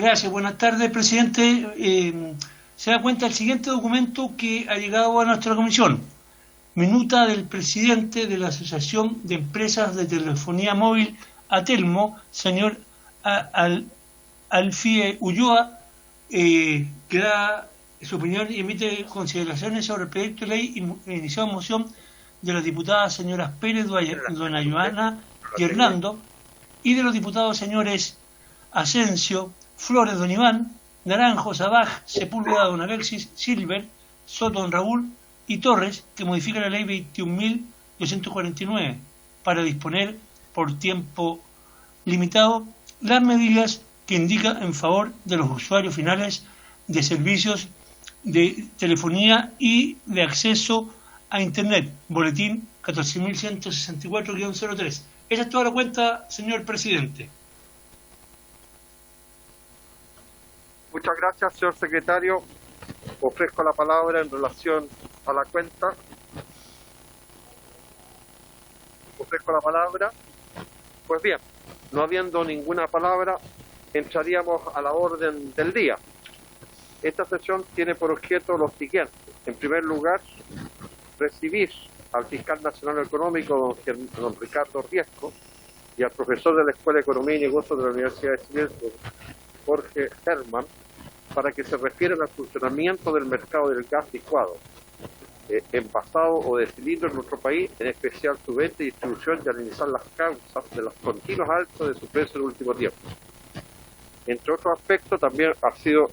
Gracias, buenas tardes, presidente. Se da cuenta el siguiente documento que ha llegado a nuestra comisión. Minuta del presidente de la Asociación de Empresas de Telefonía Móvil Atelmo, señor Alfie Ulloa, que da su opinión y emite consideraciones sobre el proyecto de ley iniciado en moción de las diputadas señoras Pérez, doña Joana y Hernando, y de los diputados señores Asensio, Flores, don Iván, Naranjo, Sabaj, Sepúlveda, don Alexis, Silver, Soto, don Raúl y Torres, que modifica la ley 21.249 para disponer por tiempo limitado las medidas que indica en favor de los usuarios finales de servicios de telefonía y de acceso a Internet, boletín 14.164-03. Esa es toda la cuenta, señor presidente. Muchas gracias, señor secretario. Ofrezco la palabra en relación a la cuenta. Ofrezco la palabra. Pues bien, no habiendo ninguna palabra, entraríamos a la orden del día. Esta sesión tiene por objeto lo siguiente. En primer lugar, recibir al fiscal nacional económico, don Ricardo Riesco, y al profesor de la Escuela de Economía y Negocios de la Universidad de Chile, Jorge Herman, para que se refieran al funcionamiento del mercado del gas licuado, envasado o de cilindro en nuestro país, en especial su venta y distribución, y analizar las causas de los continuos altos de su precio en el último tiempo. Entre otros aspectos, también ha sido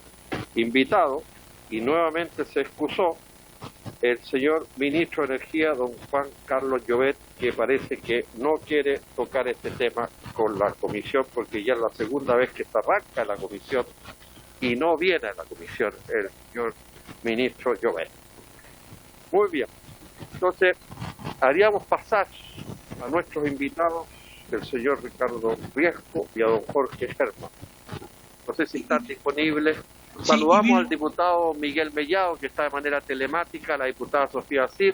invitado y nuevamente se excusó el señor ministro de Energía, don Juan Carlos Llobet, que parece que no quiere tocar este tema con la comisión, porque ya es la segunda vez que se arranca la comisión y no viene a la comisión el señor ministro Llobet. Muy bien, entonces haríamos pasar a nuestros invitados, el señor Ricardo Riesco y a don Jorge Herman. No sé si están disponibles. Saludamos al diputado Miguel Mellado, que está de manera telemática, a la diputada Sofía Cid,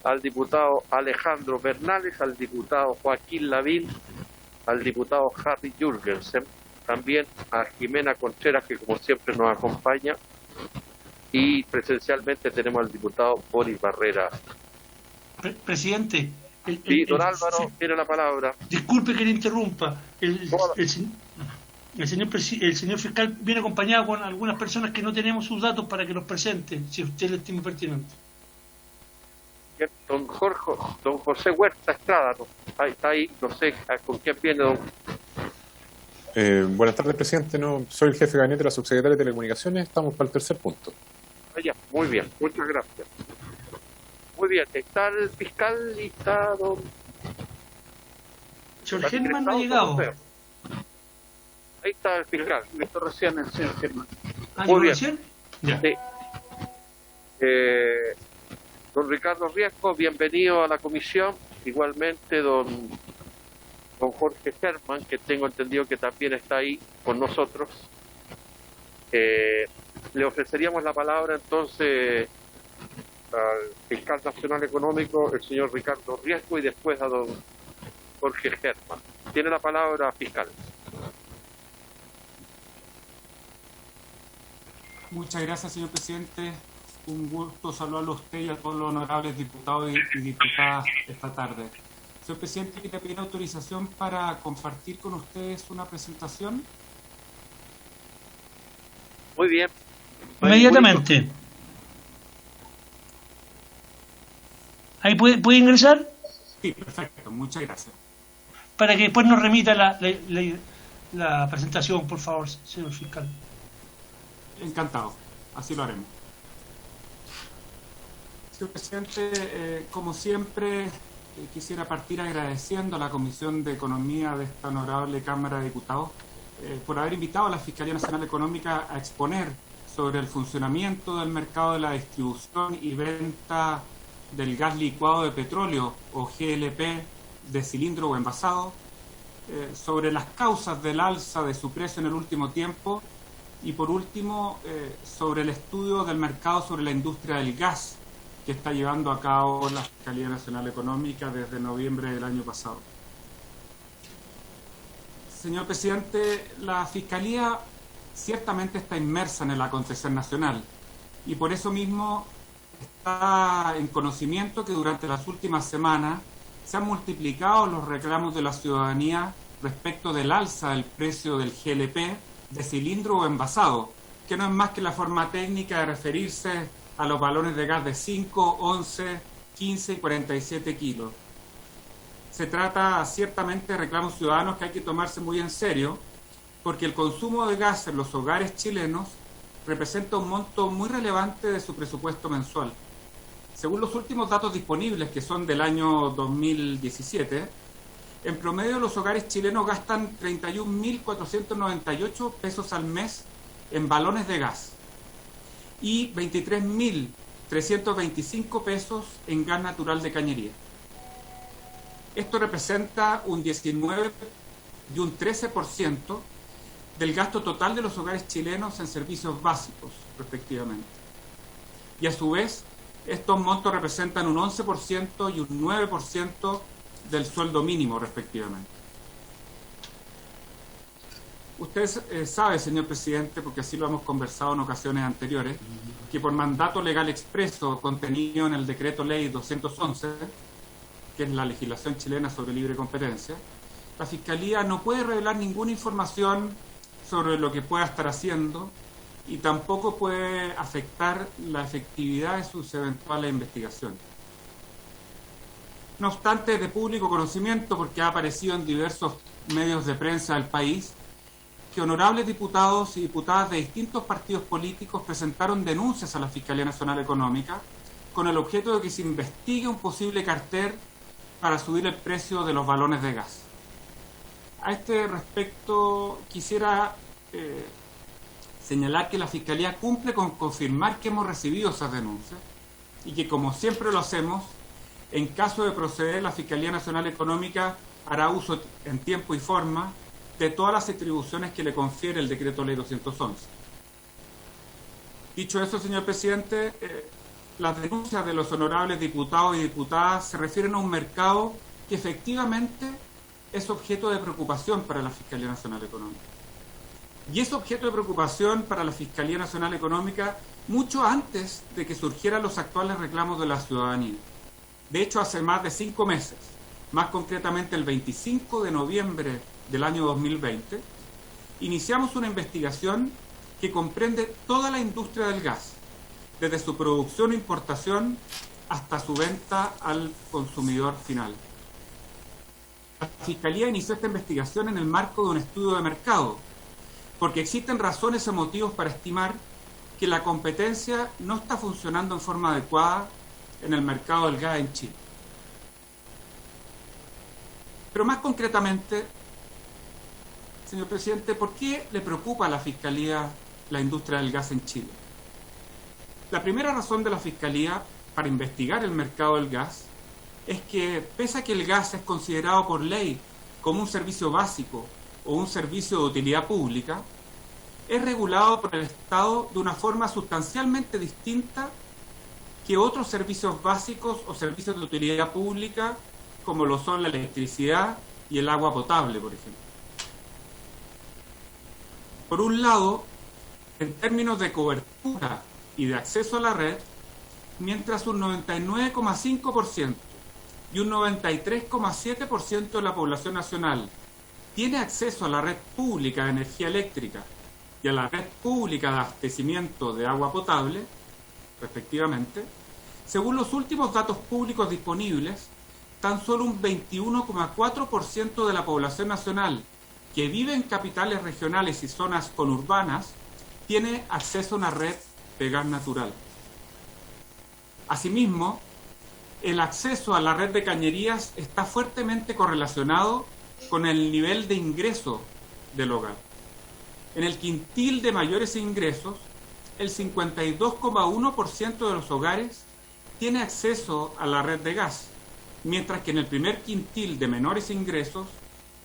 al diputado Alejandro Bernales, al diputado Joaquín Lavín, al diputado Harry Jürgensen, también a Jimena Contreras, que como siempre nos acompaña, y presencialmente tenemos al diputado Boris Barrera. Presidente. Don Álvaro tiene la palabra. Disculpe que le interrumpa. El señor fiscal viene acompañado con algunas personas que no tenemos sus datos para que los presente, si usted le estima pertinente. Don José Huerta Estrada, ¿no? Está ahí, no sé con quién viene don. Buenas tardes, presidente. No, soy el jefe de gabinete de la subsecretaria de Telecomunicaciones. Estamos para el tercer punto. Ya, muy bien, muchas gracias. Muy bien, ¿está el fiscal y está don? Jorge Herman no ha llegado. Ahí está el fiscal. Esto recién el señor Germán. Muy bien. ¿Recién? Ya. Sí. Don Ricardo Riesco, bienvenido a la comisión. Igualmente don Jorge Herman, que tengo entendido que también está ahí con nosotros. Le ofreceríamos la palabra entonces al fiscal nacional económico, el señor Ricardo Riesco, y después a don Jorge Herman. Tiene la palabra, fiscal. Muchas gracias, señor presidente. Un gusto saludarlo a usted y a todos los honorables diputados y diputadas esta tarde. Señor presidente, quería pedir autorización para compartir con ustedes una presentación. Muy bien. Inmediatamente. ¿Ahí puede ingresar? Sí, perfecto. Muchas gracias. Para que después nos remita la presentación, por favor, señor fiscal. Encantado. Así lo haremos. Señor presidente, como siempre, quisiera partir agradeciendo a la Comisión de Economía de esta honorable Cámara de Diputados por haber invitado a la Fiscalía Nacional Económica a exponer sobre el funcionamiento del mercado de la distribución y venta del gas licuado de petróleo o GLP de cilindro o envasado, sobre las causas del alza de su precio en el último tiempo y por último sobre el estudio del mercado sobre la industria del gas que está llevando a cabo la Fiscalía Nacional Económica desde noviembre del año pasado. Señor presidente, la Fiscalía ciertamente está inmersa en el acontecer nacional y por eso mismo está en conocimiento que durante las últimas semanas se han multiplicado los reclamos de la ciudadanía respecto del alza del precio del GLP de cilindro o envasado, que no es más que la forma técnica de referirse a los balones de gas de 5, 11, 15 y 47 kilos. Se trata ciertamente de reclamos ciudadanos que hay que tomarse muy en serio, porque el consumo de gas en los hogares chilenos representa un monto muy relevante de su presupuesto mensual. Según los últimos datos disponibles, que son del año 2017, en promedio los hogares chilenos gastan 31.498 pesos al mes en balones de gas y 23.325 pesos en gas natural de cañería. Esto representa un 19 y un 13% del gasto total de los hogares chilenos en servicios básicos, respectivamente. Y a su vez, estos montos representan un 11% y un 9% del sueldo mínimo, respectivamente. Usted sabe, señor presidente, porque así lo hemos conversado en ocasiones anteriores, que por mandato legal expreso contenido en el decreto ley 211, que es la legislación chilena sobre libre competencia, la Fiscalía no puede revelar ninguna información sobre lo que pueda estar haciendo y tampoco puede afectar la efectividad de sus eventuales investigaciones. No obstante, es de público conocimiento, porque ha aparecido en diversos medios de prensa del país, que honorables diputados y diputadas de distintos partidos políticos presentaron denuncias a la Fiscalía Nacional Económica con el objeto de que se investigue un posible cartel para subir el precio de los balones de gas. A este respecto, quisiera señalar que la Fiscalía cumple con confirmar que hemos recibido esas denuncias y que, como siempre lo hacemos, en caso de proceder, la Fiscalía Nacional Económica hará uso en tiempo y forma de todas las atribuciones que le confiere el Decreto Ley 211. Dicho eso, señor presidente, las denuncias de los honorables diputados y diputadas se refieren a un mercado que efectivamente es objeto de preocupación para la Fiscalía Nacional Económica. Y es objeto de preocupación para la Fiscalía Nacional Económica mucho antes de que surgieran los actuales reclamos de la ciudadanía. De hecho, hace más de 5 meses, más concretamente el 25 de noviembre del año 2020, iniciamos una investigación que comprende toda la industria del gas, desde su producción e importación hasta su venta al consumidor final. La Fiscalía inició esta investigación en el marco de un estudio de mercado, porque existen razones o motivos para estimar que la competencia no está funcionando en forma adecuada en el mercado del gas en Chile. Pero más concretamente, señor presidente, ¿por qué le preocupa a la Fiscalía la industria del gas en Chile? La primera razón de la Fiscalía para investigar el mercado del gas es que, pese a que el gas es considerado por ley como un servicio básico o un servicio de utilidad pública, es regulado por el Estado de una forma sustancialmente distinta que otros servicios básicos o servicios de utilidad pública, como lo son la electricidad y el agua potable, por ejemplo. Por un lado, en términos de cobertura y de acceso a la red, mientras un 99,5% y un 93,7% de la población nacional tiene acceso a la red pública de energía eléctrica y a la red pública de abastecimiento de agua potable, respectivamente, según los últimos datos públicos disponibles, tan solo un 21,4% de la población nacional que vive en capitales regionales y zonas conurbanas tiene acceso a una red de gas natural. Asimismo, el acceso a la red de cañerías está fuertemente correlacionado con el nivel de ingreso del hogar. En el quintil de mayores ingresos, el 52,1% de los hogares tiene acceso a la red de gas, mientras que en el primer quintil de menores ingresos,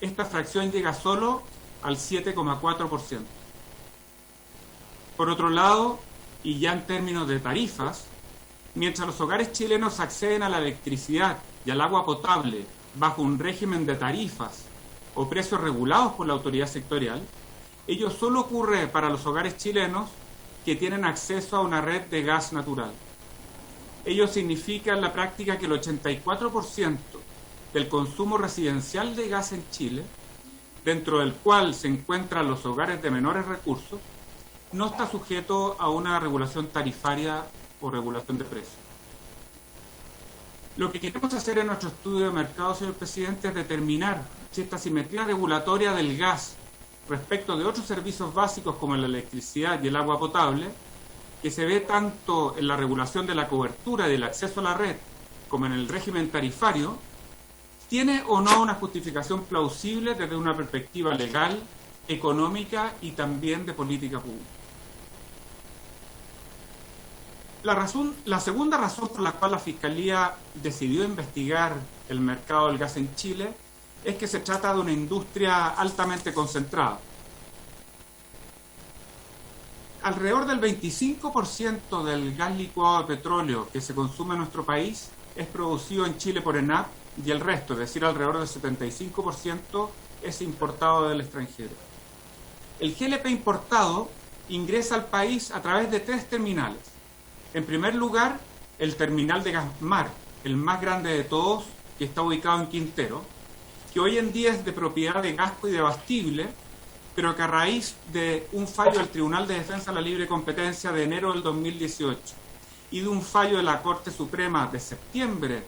esta fracción llega solo al 7,4%. Por otro lado, y ya en términos de tarifas, mientras los hogares chilenos acceden a la electricidad y al agua potable bajo un régimen de tarifas o precios regulados por la autoridad sectorial, Ello solo ocurre para los hogares chilenos que tienen acceso a una red de gas natural. Ello significa en la práctica que el 84% del consumo residencial de gas en Chile, dentro del cual se encuentran los hogares de menores recursos, no está sujeto a una regulación tarifaria o regulación de precios. Lo que queremos hacer en nuestro estudio de mercado, señor presidente, es determinar si esta simetría regulatoria del gas respecto de otros servicios básicos como la electricidad y el agua potable, que se ve tanto en la regulación de la cobertura y del acceso a la red como en el régimen tarifario, tiene o no una justificación plausible desde una perspectiva legal, económica y también de política pública. La segunda razón por la cual la Fiscalía decidió investigar el mercado del gas en Chile es que se trata de una industria altamente concentrada. Alrededor del 25% del gas licuado de petróleo que se consume en nuestro país es producido en Chile por ENAP y el resto, es decir, alrededor del 75%, es importado del extranjero. El GLP importado ingresa al país a través de 3 terminales. En primer lugar, el terminal de Gasmar, el más grande de todos, que está ubicado en Quintero, que hoy en día es de propiedad de Gasco y de Abastible, pero que a raíz de un fallo del Tribunal de Defensa de la Libre Competencia de enero del 2018 y de un fallo de la Corte Suprema de septiembre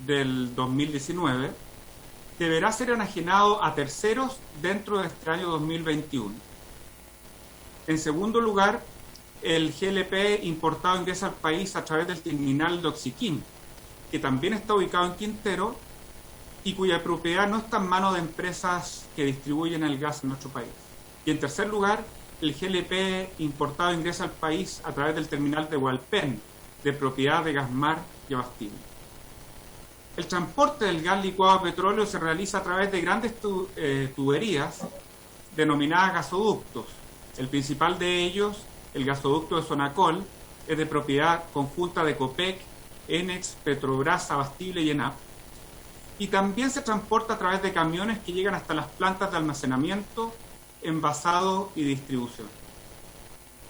del 2019, deberá ser enajenado a terceros dentro de este año 2021. En segundo lugar, el GLP importado ingresa al país a través del terminal de Oxiquim, que también está ubicado en Quintero y cuya propiedad no está en manos de empresas que distribuyen el gas en nuestro país. Y en tercer lugar, el GLP importado ingresa al país a través del terminal de Hualpén, de propiedad de Gasmar y Abastible. El transporte del gas licuado de petróleo se realiza a través de grandes tuberías denominadas gasoductos. El principal de ellos, el gasoducto de Sonacol, es de propiedad conjunta de Copec, Enex, Petrobras, Abastible y ENAP. Y también se transporta a través de camiones que llegan hasta las plantas de almacenamiento, envasado y distribución.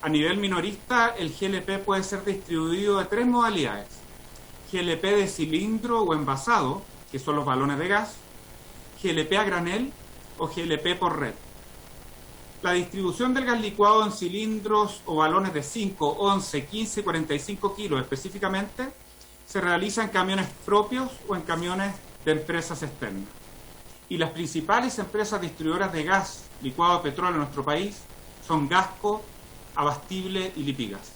A nivel minorista, el GLP puede ser distribuido de 3 modalidades: GLP de cilindro o envasado, que son los balones de gas, GLP a granel o GLP por red. La distribución del gas licuado en cilindros o balones de 5, 11, 15 y 45 kilos específicamente se realiza en camiones propios o en camiones de empresas externas. Y las principales empresas distribuidoras de gas licuado de petróleo en nuestro país son Gasco, Abastible y Lipigas.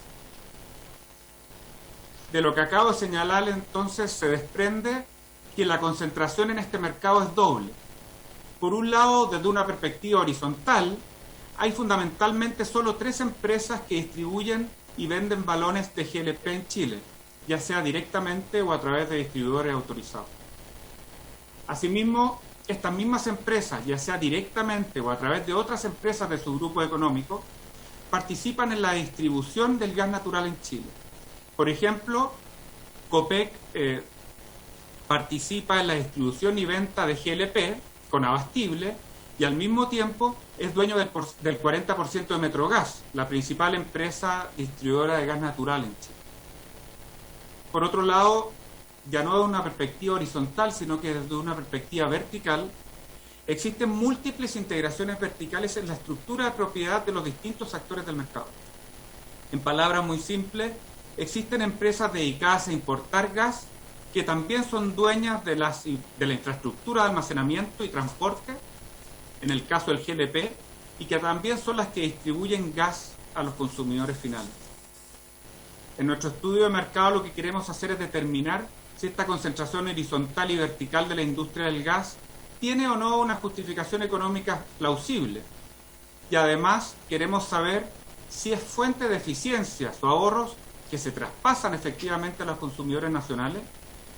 De lo que acabo de señalar, entonces, se desprende que la concentración en este mercado es doble. Por un lado, desde una perspectiva horizontal, hay fundamentalmente solo 3 empresas que distribuyen y venden balones de GLP en Chile, ya sea directamente o a través de distribuidores autorizados. Asimismo, estas mismas empresas, ya sea directamente o a través de otras empresas de su grupo económico, participan en la distribución del gas natural en Chile. Por ejemplo, Copec participa en la distribución y venta de GLP con Abastible y al mismo tiempo es dueño del 40% de Metrogas, la principal empresa distribuidora de gas natural en Chile. Por otro lado, ya no desde una perspectiva horizontal, sino que desde una perspectiva vertical, existen múltiples integraciones verticales en la estructura de propiedad de los distintos actores del mercado. En palabras muy simples, existen empresas dedicadas a importar gas que también son dueñas de la infraestructura de almacenamiento y transporte, en el caso del GLP, y que también son las que distribuyen gas a los consumidores finales. En nuestro estudio de mercado lo que queremos hacer es determinar si esta concentración horizontal y vertical de la industria del gas tiene o no una justificación económica plausible. Y además queremos saber si es fuente de eficiencias o ahorros que se traspasan efectivamente a los consumidores nacionales,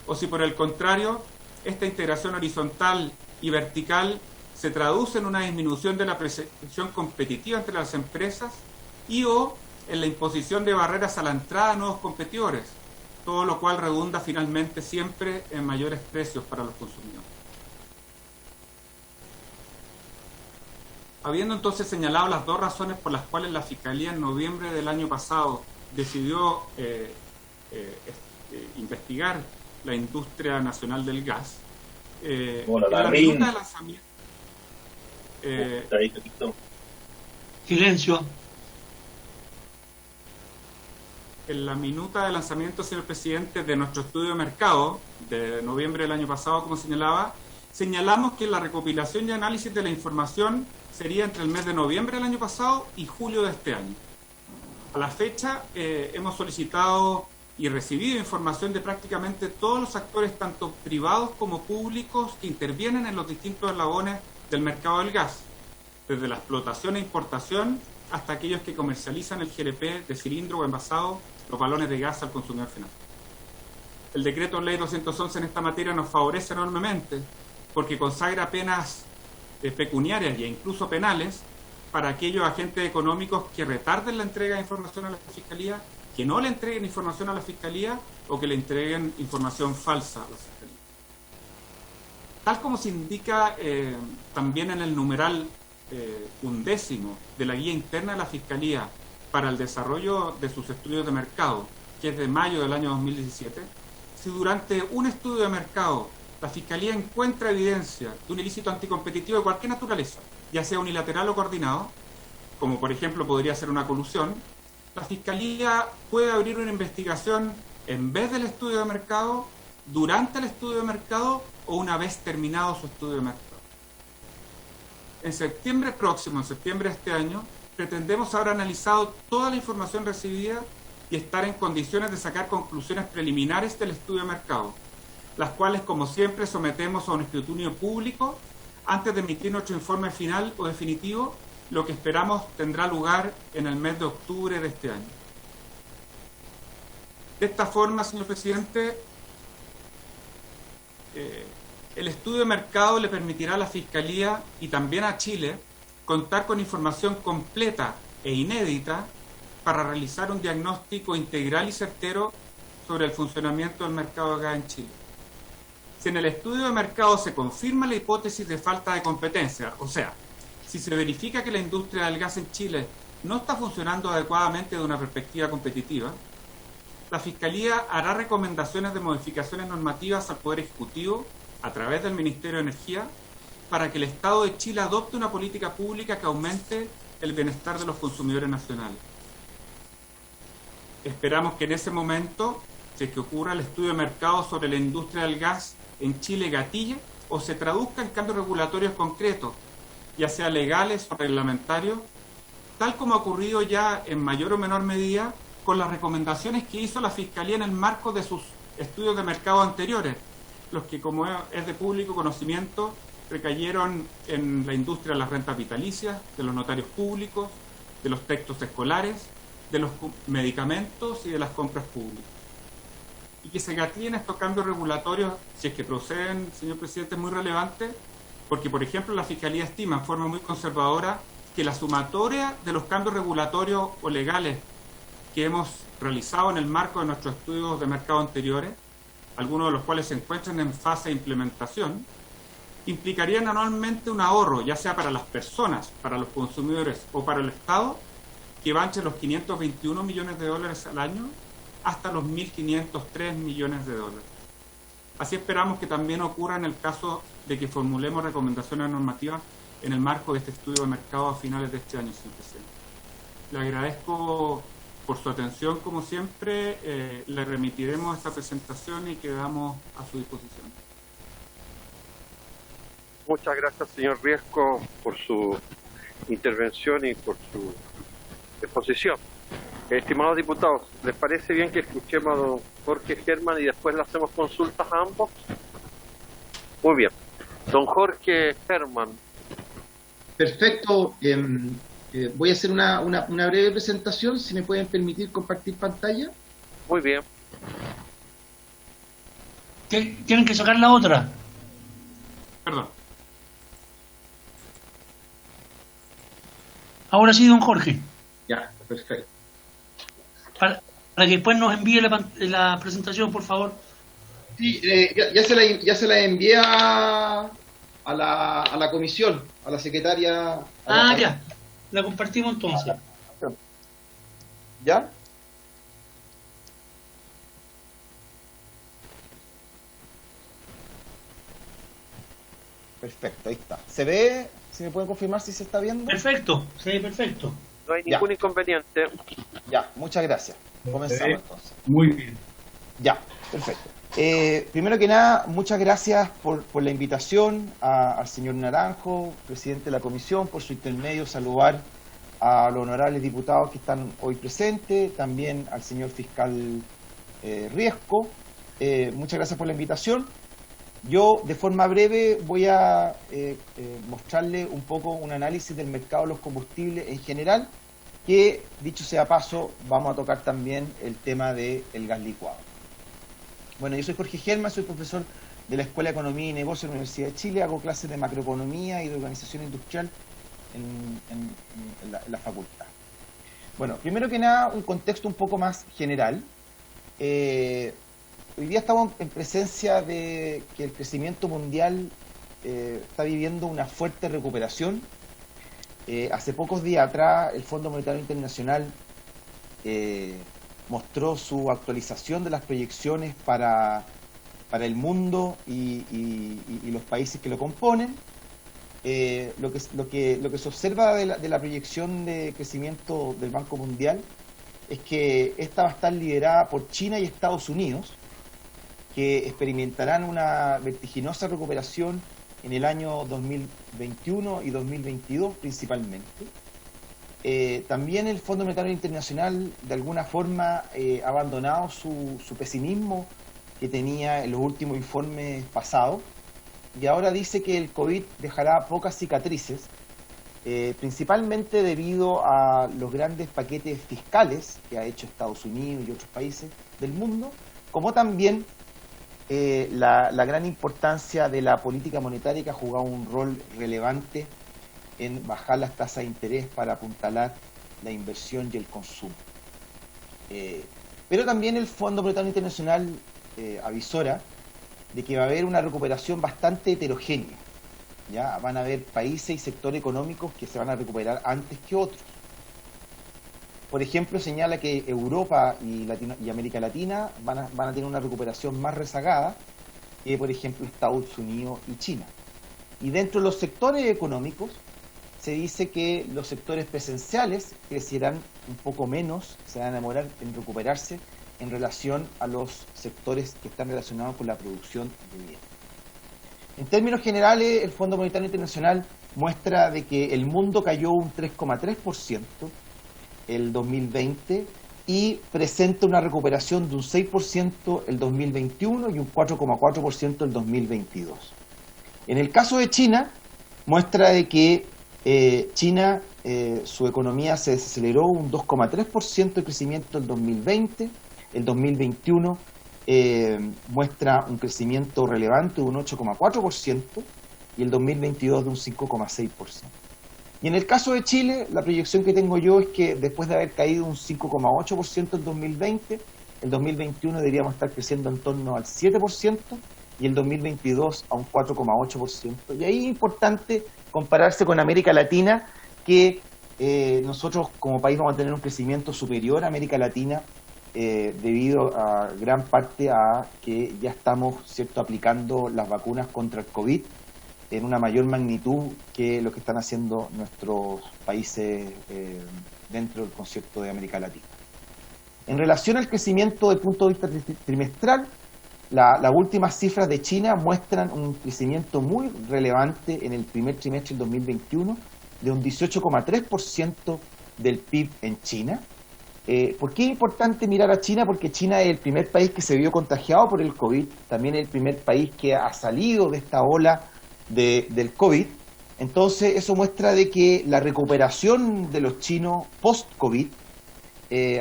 o si por el contrario, esta integración horizontal y vertical se traduce en una disminución de la presión competitiva entre las empresas y o en la imposición de barreras a la entrada de nuevos competidores, todo lo cual redunda finalmente siempre en mayores precios para los consumidores. Habiendo entonces señalado las dos razones por las cuales la Fiscalía en noviembre del año pasado decidió investigar la industria nacional del gas, Bueno, en la minuta de lanzamiento... Silencio. En la minuta de lanzamiento, señor presidente, de nuestro estudio de mercado de noviembre del año pasado, como señalaba, señalamos que la recopilación y análisis de la información sería entre el mes de noviembre del año pasado y julio de este año. A la fecha hemos solicitado y recibido información de prácticamente todos los actores, tanto privados como públicos, que intervienen en los distintos eslabones del mercado del gas, desde la explotación e importación hasta aquellos que comercializan el GLP de cilindro o envasado, los balones de gas al consumidor final. El decreto ley 211 en esta materia nos favorece enormemente porque consagra penas pecuniarias e incluso penales para aquellos agentes económicos que retarden la entrega de información a la Fiscalía, que no le entreguen información a la Fiscalía o que le entreguen información falsa a la Fiscalía. Tal como se indica también en el numeral 11 de la guía interna de la Fiscalía para el desarrollo de sus estudios de mercado, que es de mayo del año 2017, si durante un estudio de mercado la Fiscalía encuentra evidencia de un ilícito anticompetitivo de cualquier naturaleza, ya sea unilateral o coordinado, como por ejemplo podría ser una colusión, la Fiscalía puede abrir una investigación en vez del estudio de mercado, durante el estudio de mercado o una vez terminado su estudio de mercado. En septiembre próximo, en septiembre de este año, pretendemos haber analizado toda la información recibida y estar en condiciones de sacar conclusiones preliminares del estudio de mercado, las cuales, como siempre, sometemos a un escrutinio público antes de emitir nuestro informe final o definitivo, lo que esperamos tendrá lugar en el mes de octubre de este año. De esta forma, señor presidente, el estudio de mercado le permitirá a la Fiscalía y también a Chile contar con información completa e inédita para realizar un diagnóstico integral y certero sobre el funcionamiento del mercado de gas en Chile. Si en el estudio de mercado se confirma la hipótesis de falta de competencia, o sea, si se verifica que la industria del gas en Chile no está funcionando adecuadamente de una perspectiva competitiva, la Fiscalía hará recomendaciones de modificaciones normativas al Poder Ejecutivo a través del Ministerio de Energía para que el Estado de Chile adopte una política pública que aumente el bienestar de los consumidores nacionales. Esperamos que en ese momento, si es que ocurra el estudio de mercado sobre la industria del gas en Chile gatille o se traduzca en cambios regulatorios concretos, ya sea legales o reglamentarios, tal como ha ocurrido ya en mayor o menor medida con las recomendaciones que hizo la Fiscalía en el marco de sus estudios de mercado anteriores, los que, como es de público conocimiento, recayeron en la industria de las rentas vitalicias, de los notarios públicos, de los textos escolares, de los medicamentos y de las compras públicas. Y que se gatillen estos cambios regulatorios, si es que proceden, señor presidente, es muy relevante, porque, por ejemplo, la Fiscalía estima en forma muy conservadora que la sumatoria de los cambios regulatorios o legales que hemos realizado en el marco de nuestros estudios de mercado anteriores, algunos de los cuales se encuentran en fase de implementación, implicarían anualmente un ahorro, ya sea para las personas, para los consumidores o para el Estado, que va entre los 521 millones de dólares al año hasta los 1.503 millones de dólares. Así esperamos que también ocurra en el caso de que formulemos recomendaciones normativas en el marco de este estudio de mercado a finales de este año, señor presidente. Le agradezco por su atención, como siempre. Le remitiremos esta presentación y quedamos a su disposición. Muchas gracias, señor Riesco, por su intervención y por su exposición. Estimados diputados, ¿les parece bien que escuchemos a don Jorge Germán y después le hacemos consultas a ambos? Muy bien. Don Jorge Germán. Perfecto. Voy a hacer una breve presentación, si me pueden permitir compartir pantalla. Muy bien. ¿Tienen que sacar la otra? Perdón. Ahora sí, don Jorge. Ya, perfecto. Para que después nos envíe la presentación, por favor. Sí, ya se la envié a a la comisión, a la secretaria. Ya. La compartimos entonces. ¿Ya? Perfecto, ahí está. ¿Se ve? ¿Se me puede confirmar si se está viendo? Perfecto, sí, perfecto. No hay ningún inconveniente. Ya, muchas gracias. Comenzamos entonces. Muy bien. Ya, perfecto. Primero que nada, muchas gracias por la invitación al señor Naranjo, presidente de la comisión, por su intermedio saludar a los honorables diputados que están hoy presentes, también al señor fiscal Riesco. Muchas gracias por la invitación. Yo, de forma breve, voy a mostrarle un poco un análisis del mercado de los combustibles en general, que, dicho sea paso, vamos a tocar también el tema del gas licuado. Bueno, yo soy Jorge Gelman, soy profesor de la Escuela de Economía y Negocios de la Universidad de Chile, hago clases de macroeconomía y de organización industrial en la facultad. Bueno, primero que nada, un contexto un poco más general. Hoy día estamos en presencia de que el crecimiento mundial está viviendo una fuerte recuperación. Hace pocos días atrás el Fondo Monetario Internacional mostró su actualización de las proyecciones para el mundo y los países que lo componen. Lo que se observa de la proyección de crecimiento del Banco Mundial es que esta va a estar liderada por China y Estados Unidos, que experimentarán una vertiginosa recuperación en el año 2021 y 2022 principalmente. También el Fondo Monetario Internacional de alguna forma ha abandonado su pesimismo que tenía en los últimos informes pasados y ahora dice que el COVID dejará pocas cicatrices, principalmente debido a los grandes paquetes fiscales que ha hecho Estados Unidos y otros países del mundo, como también la gran importancia de la política monetaria, que ha jugado un rol relevante en bajar las tasas de interés para apuntalar la inversión y el consumo. Pero también el Fondo Monetario Internacional avisora de que va a haber una recuperación bastante heterogénea. ¿Ya? Van a haber países y sectores económicos que se van a recuperar antes que otros. Por ejemplo, señala que Europa y América Latina van a tener una recuperación más rezagada que, por ejemplo, Estados Unidos y China. Y dentro de los sectores económicos, se dice que los sectores presenciales crecerán un poco menos, se van a demorar en recuperarse en relación a los sectores que están relacionados con la producción de bienes. En términos generales, el Fondo Monetario Internacional muestra de que el mundo cayó un 3,3% el 2020 y presenta una recuperación de un 6% el 2021 y un 4,4% el 2022. En el caso de China, muestra de que China, su economía se desaceleró un 2,3% de crecimiento el 2020, el 2021 muestra un crecimiento relevante de un 8,4% y el 2022 de un 5,6%. Y en el caso de Chile, la proyección que tengo yo es que después de haber caído un 5,8% el 2020, el 2021 deberíamos estar creciendo en torno al 7% y el 2022 a un 4,8%. Y ahí es importante compararse con América Latina, que nosotros como país vamos a tener un crecimiento superior a América Latina debido a gran parte a que ya estamos, ¿cierto?, aplicando las vacunas contra el COVID en una mayor magnitud que lo que están haciendo nuestros países dentro del concierto de América Latina. En relación al crecimiento desde el punto de vista trimestral, las últimas cifras de China muestran un crecimiento muy relevante en el primer trimestre del 2021 de un 18,3% del PIB en China. ¿Por qué es importante mirar a China? Porque China es el primer país que se vio contagiado por el COVID, también es el primer país que ha salido de esta ola del COVID. Entonces eso muestra de que la recuperación de los chinos post-COVID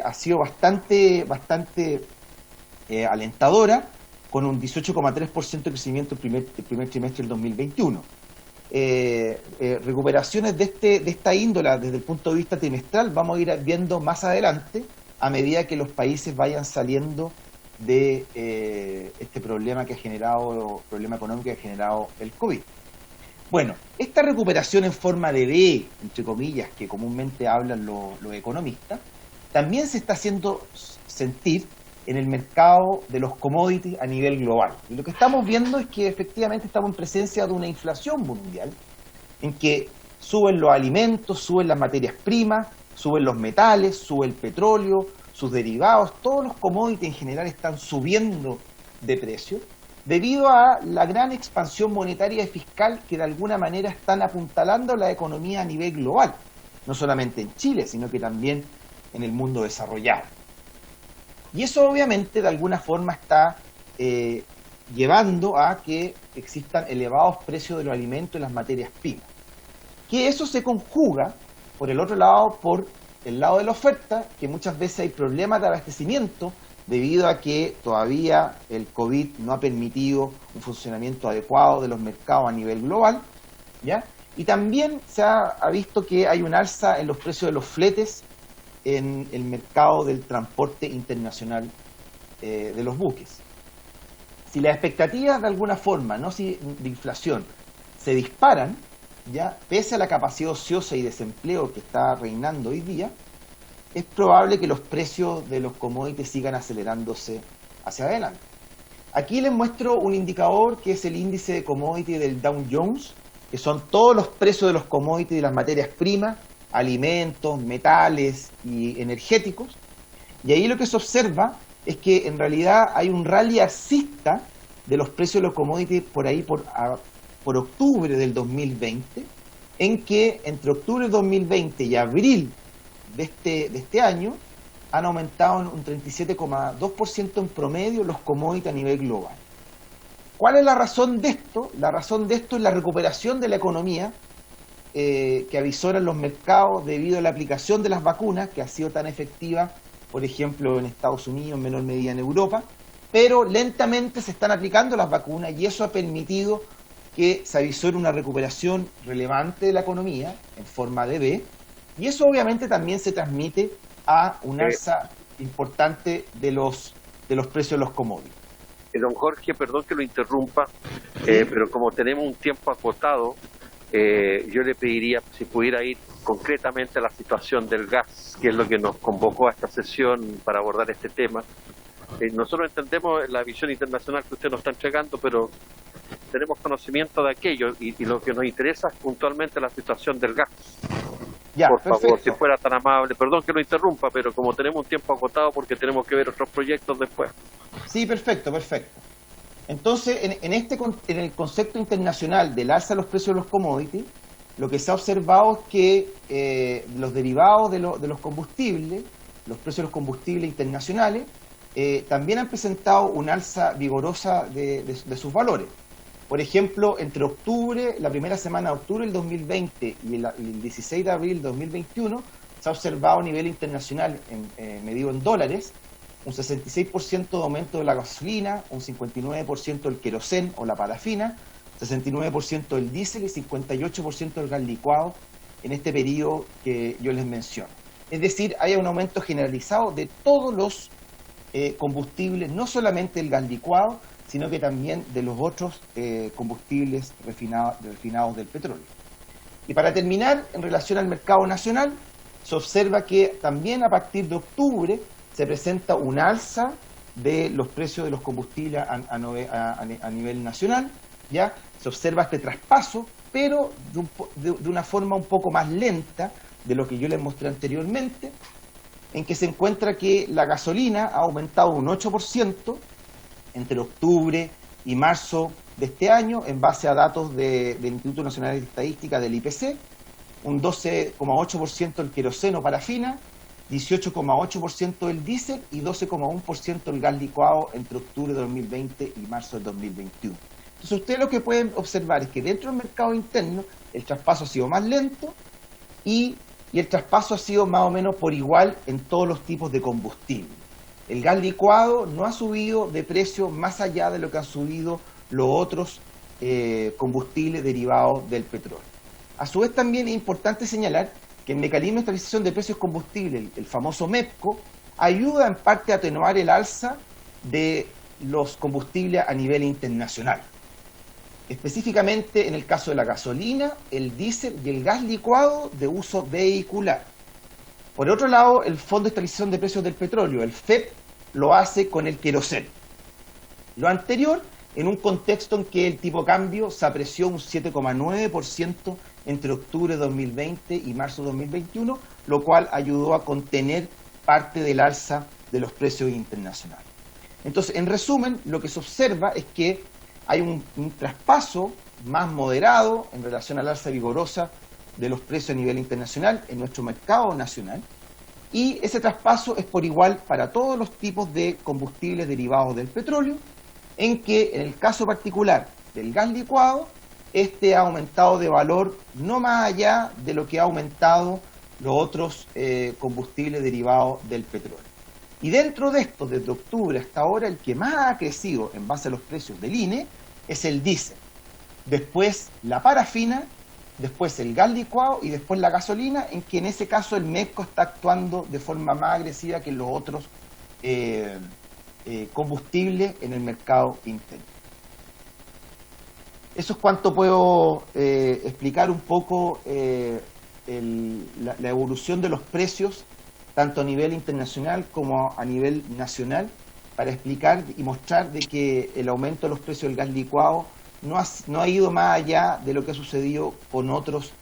ha sido bastante alentadora, con un 18,3% de crecimiento el primer trimestre del 2021. Recuperaciones de esta índola desde el punto de vista trimestral vamos a ir viendo más adelante a medida que los países vayan saliendo de este problema económico que ha generado el COVID. Bueno, esta recuperación en forma de V, entre comillas, que comúnmente hablan los economistas, también se está haciendo sentir en el mercado de los commodities a nivel global. Y lo que estamos viendo es que efectivamente estamos en presencia de una inflación mundial, en que suben los alimentos, suben las materias primas, suben los metales, sube el petróleo, sus derivados, todos los commodities en general están subiendo de precio, debido a la gran expansión monetaria y fiscal que de alguna manera están apuntalando la economía a nivel global, no solamente en Chile, sino que también en el mundo desarrollado. Y eso obviamente de alguna forma está llevando a que existan elevados precios de los alimentos y las materias primas. Que eso se conjuga, por el otro lado, por el lado de la oferta, que muchas veces hay problemas de abastecimiento, debido a que todavía el COVID no ha permitido un funcionamiento adecuado de los mercados a nivel global, ¿ya? Y también se ha visto que hay un alza en los precios de los fletes en el mercado del transporte internacional de los buques. Si las expectativas de alguna forma de inflación se disparan, ya pese a la capacidad ociosa y desempleo que está reinando hoy día, es probable que los precios de los commodities sigan acelerándose hacia adelante. Aquí les muestro un indicador que es el índice de commodity del Dow Jones, que son todos los precios de los commodities y las materias primas, alimentos, metales y energéticos. Y ahí lo que se observa es que en realidad hay un rally alcista de los precios de los commodities por ahí por octubre del 2020, en que entre octubre del 2020 y abril de este año han aumentado en un 37,2% en promedio los commodities a nivel global. ¿Cuál es la razón de esto? La razón de esto es la recuperación de la economía que avisoran los mercados debido a la aplicación de las vacunas, que ha sido tan efectiva, por ejemplo, en Estados Unidos, en menor medida en Europa, pero lentamente se están aplicando las vacunas y eso ha permitido que se avisore una recuperación relevante de la economía en forma de V, y eso obviamente también se transmite a un alza importante de los precios de los commodities. Don Jorge, perdón que lo interrumpa, pero como tenemos un tiempo acotado, yo le pediría si pudiera ir concretamente a la situación del gas, que es lo que nos convocó a esta sesión para abordar este tema. Nosotros entendemos la visión internacional que usted nos está entregando, pero tenemos conocimiento de aquello y lo que nos interesa es puntualmente la situación del gas. Ya, por perfecto. favor, si fuera tan amable. Perdón que lo interrumpa, pero como tenemos un tiempo agotado porque tenemos que ver otros proyectos después. Sí, perfecto. Entonces, en el concepto internacional del alza de los precios de los commodities, lo que se ha observado es que los derivados de los combustibles, los precios de los combustibles internacionales, también han presentado una alza vigorosa de sus valores. Por ejemplo, entre la primera semana de octubre del 2020 y el 16 de abril del 2021, se ha observado a nivel internacional, medido en dólares, un 66% de aumento de la gasolina, un 59% del queroseno o la parafina, 69% del diésel y 58% del gas licuado en este periodo que yo les menciono. Es decir, hay un aumento generalizado de todos los combustibles, no solamente el gas licuado, sino que también de los otros combustibles refinados del petróleo. Y para terminar, en relación al mercado nacional, se observa que también a partir de octubre se presenta un alza de los precios de los combustibles a nivel nacional, ¿ya? Se observa este traspaso, pero de una forma un poco más lenta de lo que yo les mostré anteriormente, en que se encuentra que la gasolina ha aumentado un 8% entre octubre y marzo de este año, en base a datos del Instituto Nacional de Estadística del IPC, un 12,8% el queroseno parafina, 18,8% el diésel y 12,1% el gas licuado entre octubre de 2020 y marzo de 2021. Entonces ustedes lo que pueden observar es que dentro del mercado interno el traspaso ha sido más lento y el traspaso ha sido más o menos por igual en todos los tipos de combustible. El gas licuado no ha subido de precio más allá de lo que han subido los otros combustibles derivados del petróleo. A su vez también es importante señalar que el mecanismo de estabilización de precios combustibles, el famoso MEPCO, ayuda en parte a atenuar el alza de los combustibles a nivel internacional. específicamente en el caso de la gasolina, el diésel y el gas licuado de uso vehicular. Por otro lado, el Fondo de Estabilización de Precios del Petróleo, el FEP, lo hace con el queroseno. Lo anterior en un contexto en que el tipo de cambio se apreció un 7,9% entre octubre de 2020 y marzo de 2021, lo cual ayudó a contener parte del alza de los precios internacionales. Entonces, en resumen, lo que se observa es que hay un traspaso más moderado en relación al alza vigorosa de los precios a nivel internacional en nuestro mercado nacional, y ese traspaso es por igual para todos los tipos de combustibles derivados del petróleo, en que en el caso particular del gas licuado, este ha aumentado de valor no más allá de lo que ha aumentado los otros combustibles derivados del petróleo. Y dentro de esto, desde octubre hasta ahora, el que más ha crecido en base a los precios del INE es el diésel, después la parafina, después el gas licuado y después la gasolina, en que en ese caso el MEPCO está actuando de forma más agresiva que los otros combustibles en el mercado interno. Eso es cuanto puedo explicar un poco la evolución de los precios, tanto a nivel internacional como a nivel nacional, para explicar y mostrar de que el aumento de los precios del gas licuado no ha ido más allá de lo que ha sucedido con otros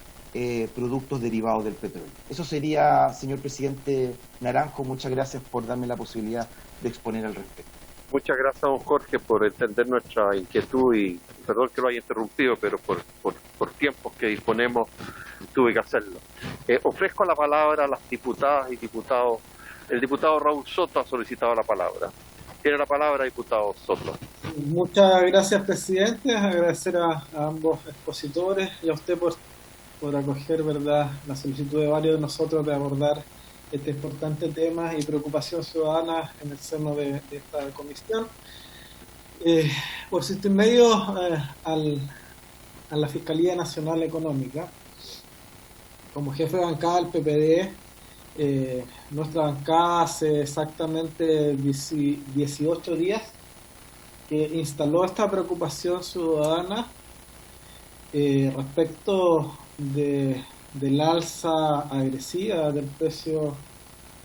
productos derivados del petróleo. Eso sería, señor presidente Naranjo. Muchas gracias por darme la posibilidad de exponer al respecto. Muchas gracias, don Jorge, por entender nuestra inquietud y perdón que lo haya interrumpido, pero por tiempos que disponemos tuve que hacerlo. Ofrezco la palabra a las diputadas y diputados. El diputado Raúl Soto ha solicitado la palabra. Tiene la palabra, diputado Soto. Muchas gracias, presidente. Agradecer a ambos expositores y a usted por acoger, ¿verdad?, la solicitud de varios de nosotros de abordar este importante tema y preocupación ciudadana en el seno de esta comisión. Por su intermedio a la Fiscalía Nacional Económica, como jefe de bancada del PPD, nuestra bancada hace exactamente 18 días que instaló esta preocupación ciudadana respecto del alza agresiva del precio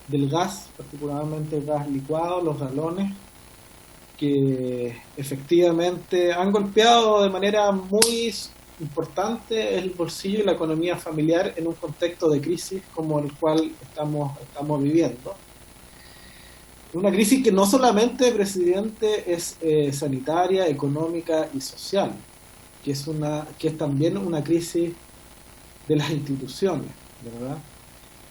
del gas, particularmente el gas licuado, los galones, que efectivamente han golpeado de manera muy importante el bolsillo y la economía familiar en un contexto de crisis como el cual estamos viviendo. Una crisis que no solamente, presidente, es sanitaria, económica y social, que es también una crisis de las instituciones, ¿verdad?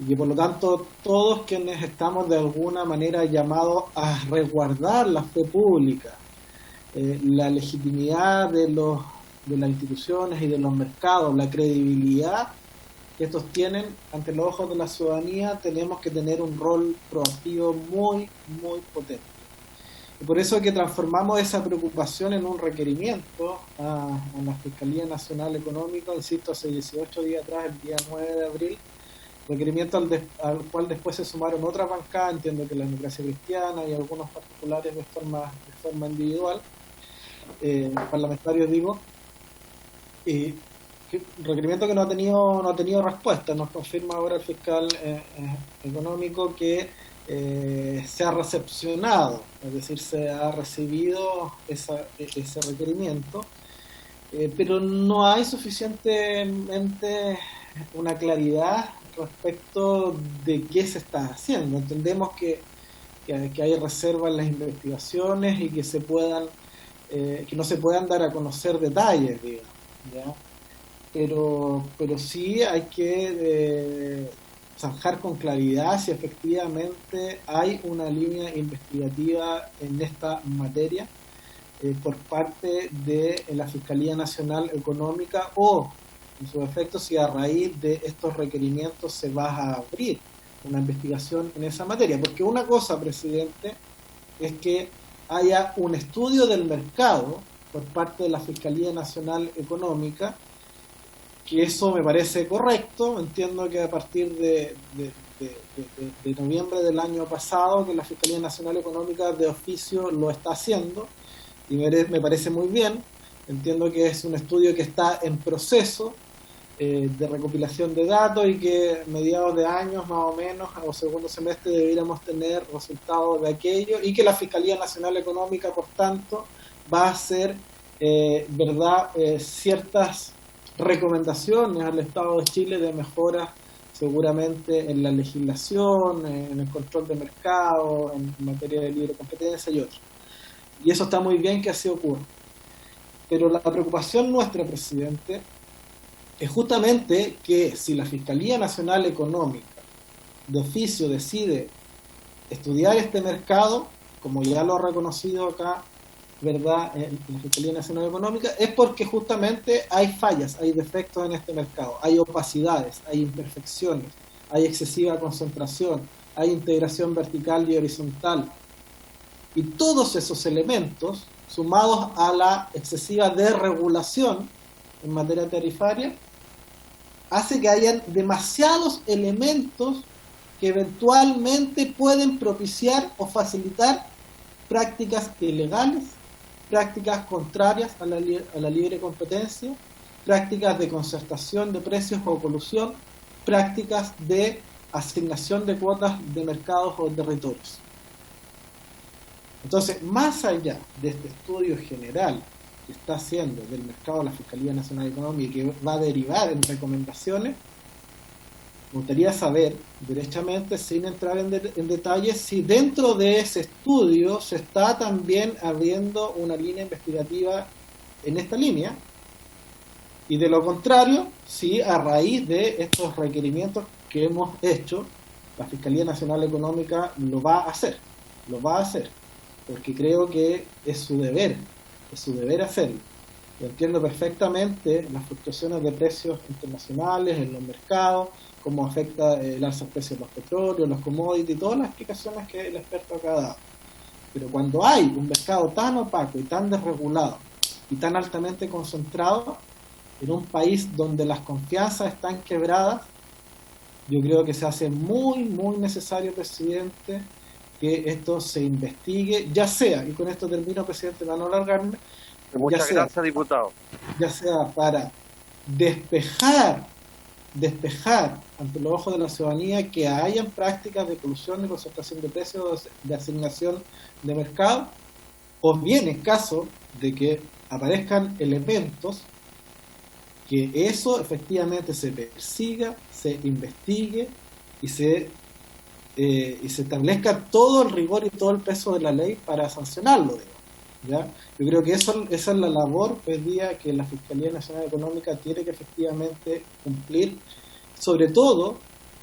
Y que por lo tanto todos quienes estamos de alguna manera llamados a resguardar la fe pública, la legitimidad de las instituciones y de los mercados, la credibilidad que estos tienen ante los ojos de la ciudadanía, tenemos que tener un rol proactivo muy, muy potente. Y por eso es que transformamos esa preocupación en un requerimiento a la Fiscalía Nacional Económica, insisto, hace 18 días atrás, el día 9 de abril, requerimiento al cual después se sumaron otras bancadas, entiendo que la Democracia Cristiana y algunos particulares de forma individual, parlamentarios digo, requerimiento que no ha tenido respuesta. Nos confirma ahora el fiscal económico que se ha recepcionado, es decir, se ha recibido ese requerimiento, pero no hay suficientemente una claridad respecto de qué se está haciendo. Entendemos que hay reservas en las investigaciones y que que no se puedan dar a conocer detalles, digamos, ¿ya? Pero sí hay que zanjar con claridad si efectivamente hay una línea investigativa en esta materia por parte de la Fiscalía Nacional Económica, o en su efecto si a raíz de estos requerimientos se va a abrir una investigación en esa materia. Porque una cosa, presidente, es que haya un estudio del mercado por parte de la Fiscalía Nacional Económica, que eso me parece correcto. Entiendo que a partir de noviembre del año pasado que la Fiscalía Nacional Económica de oficio lo está haciendo y me parece muy bien, Entiendo que es un estudio que está en proceso de recopilación de datos y que a mediados de años más o menos, o segundo semestre, deberíamos tener resultados de aquello, y que la Fiscalía Nacional Económica, por tanto, va a hacer ciertas recomendaciones al Estado de Chile de mejoras seguramente en la legislación, en el control de mercado, en materia de libre competencia y otros. Y eso está muy bien que así ocurra. Pero la preocupación nuestra, presidente, es justamente que si la Fiscalía Nacional Económica de oficio decide estudiar este mercado, como ya lo ha reconocido acá, ¿verdad?, en la Fiscalía Nacional Económica, es porque justamente hay fallas, hay defectos en este mercado, hay opacidades, hay imperfecciones, hay excesiva concentración, hay integración vertical y horizontal. Y todos esos elementos, sumados a la excesiva desregulación en materia tarifaria, hace que hayan demasiados elementos que eventualmente pueden propiciar o facilitar prácticas ilegales, prácticas contrarias a la libre competencia, prácticas de concertación de precios o colusión, prácticas de asignación de cuotas de mercados o territorios. Entonces, más allá de este estudio general que está haciendo del mercado la Fiscalía Nacional Económica y que va a derivar en recomendaciones, me gustaría saber, derechamente, sin entrar en detalles, si dentro de ese estudio se está también habiendo una línea investigativa en esta línea, y de lo contrario, si a raíz de estos requerimientos que hemos hecho, la Fiscalía Nacional Económica lo va a hacer, porque creo que es su deber hacerlo. Yo entiendo perfectamente las fluctuaciones de precios internacionales en los mercados, cómo afecta el alza de precios de los petróleos, los commodities, todas las explicaciones que el experto acá ha dado. Pero cuando hay un mercado tan opaco y tan desregulado y tan altamente concentrado, en un país donde las confianzas están quebradas, yo creo que se hace muy, muy necesario, presidente, que esto se investigue, ya sea, y con esto termino, presidente, para no alargarme, muchas gracias, diputado. Ya sea para despejar ante los ojos de la ciudadanía que hayan prácticas de colusión, de concertación de precios, de asignación de mercado, o bien en caso de que aparezcan elementos que eso efectivamente se persiga, se investigue y se establezca todo el rigor y todo el peso de la ley para sancionarlo, ¿ya? Yo creo que esa es la labor hoy día que la Fiscalía Nacional Económica tiene que efectivamente cumplir, sobre todo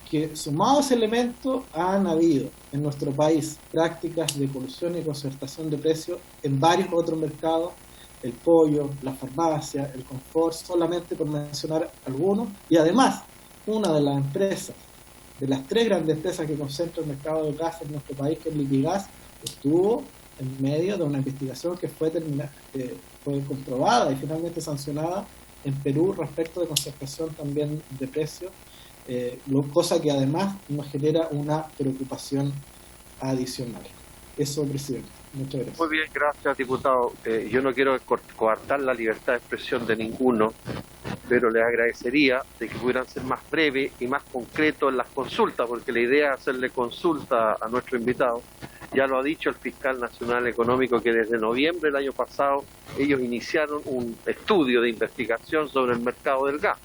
que sumados elementos han habido en nuestro país prácticas de colusión y concertación de precios en varios otros mercados, el pollo, la farmacia, el confort, solamente por mencionar algunos, y además una de las empresas, de las 3 grandes empresas que concentran el mercado de gas en nuestro país, que es Liquigas, estuvo en medio de una investigación que fue comprobada y finalmente sancionada en Perú respecto de concertación también de precios, cosa que además nos genera una preocupación adicional. Eso, presidente. Muchas gracias. Muy bien, gracias, diputado. Yo no quiero coartar la libertad de expresión de ninguno, pero les agradecería de que pudieran ser más breves y más concretos en las consultas, porque la idea es hacerle consulta a nuestro invitado. Ya lo ha dicho el fiscal nacional económico que desde noviembre del año pasado ellos iniciaron un estudio de investigación sobre el mercado del gas.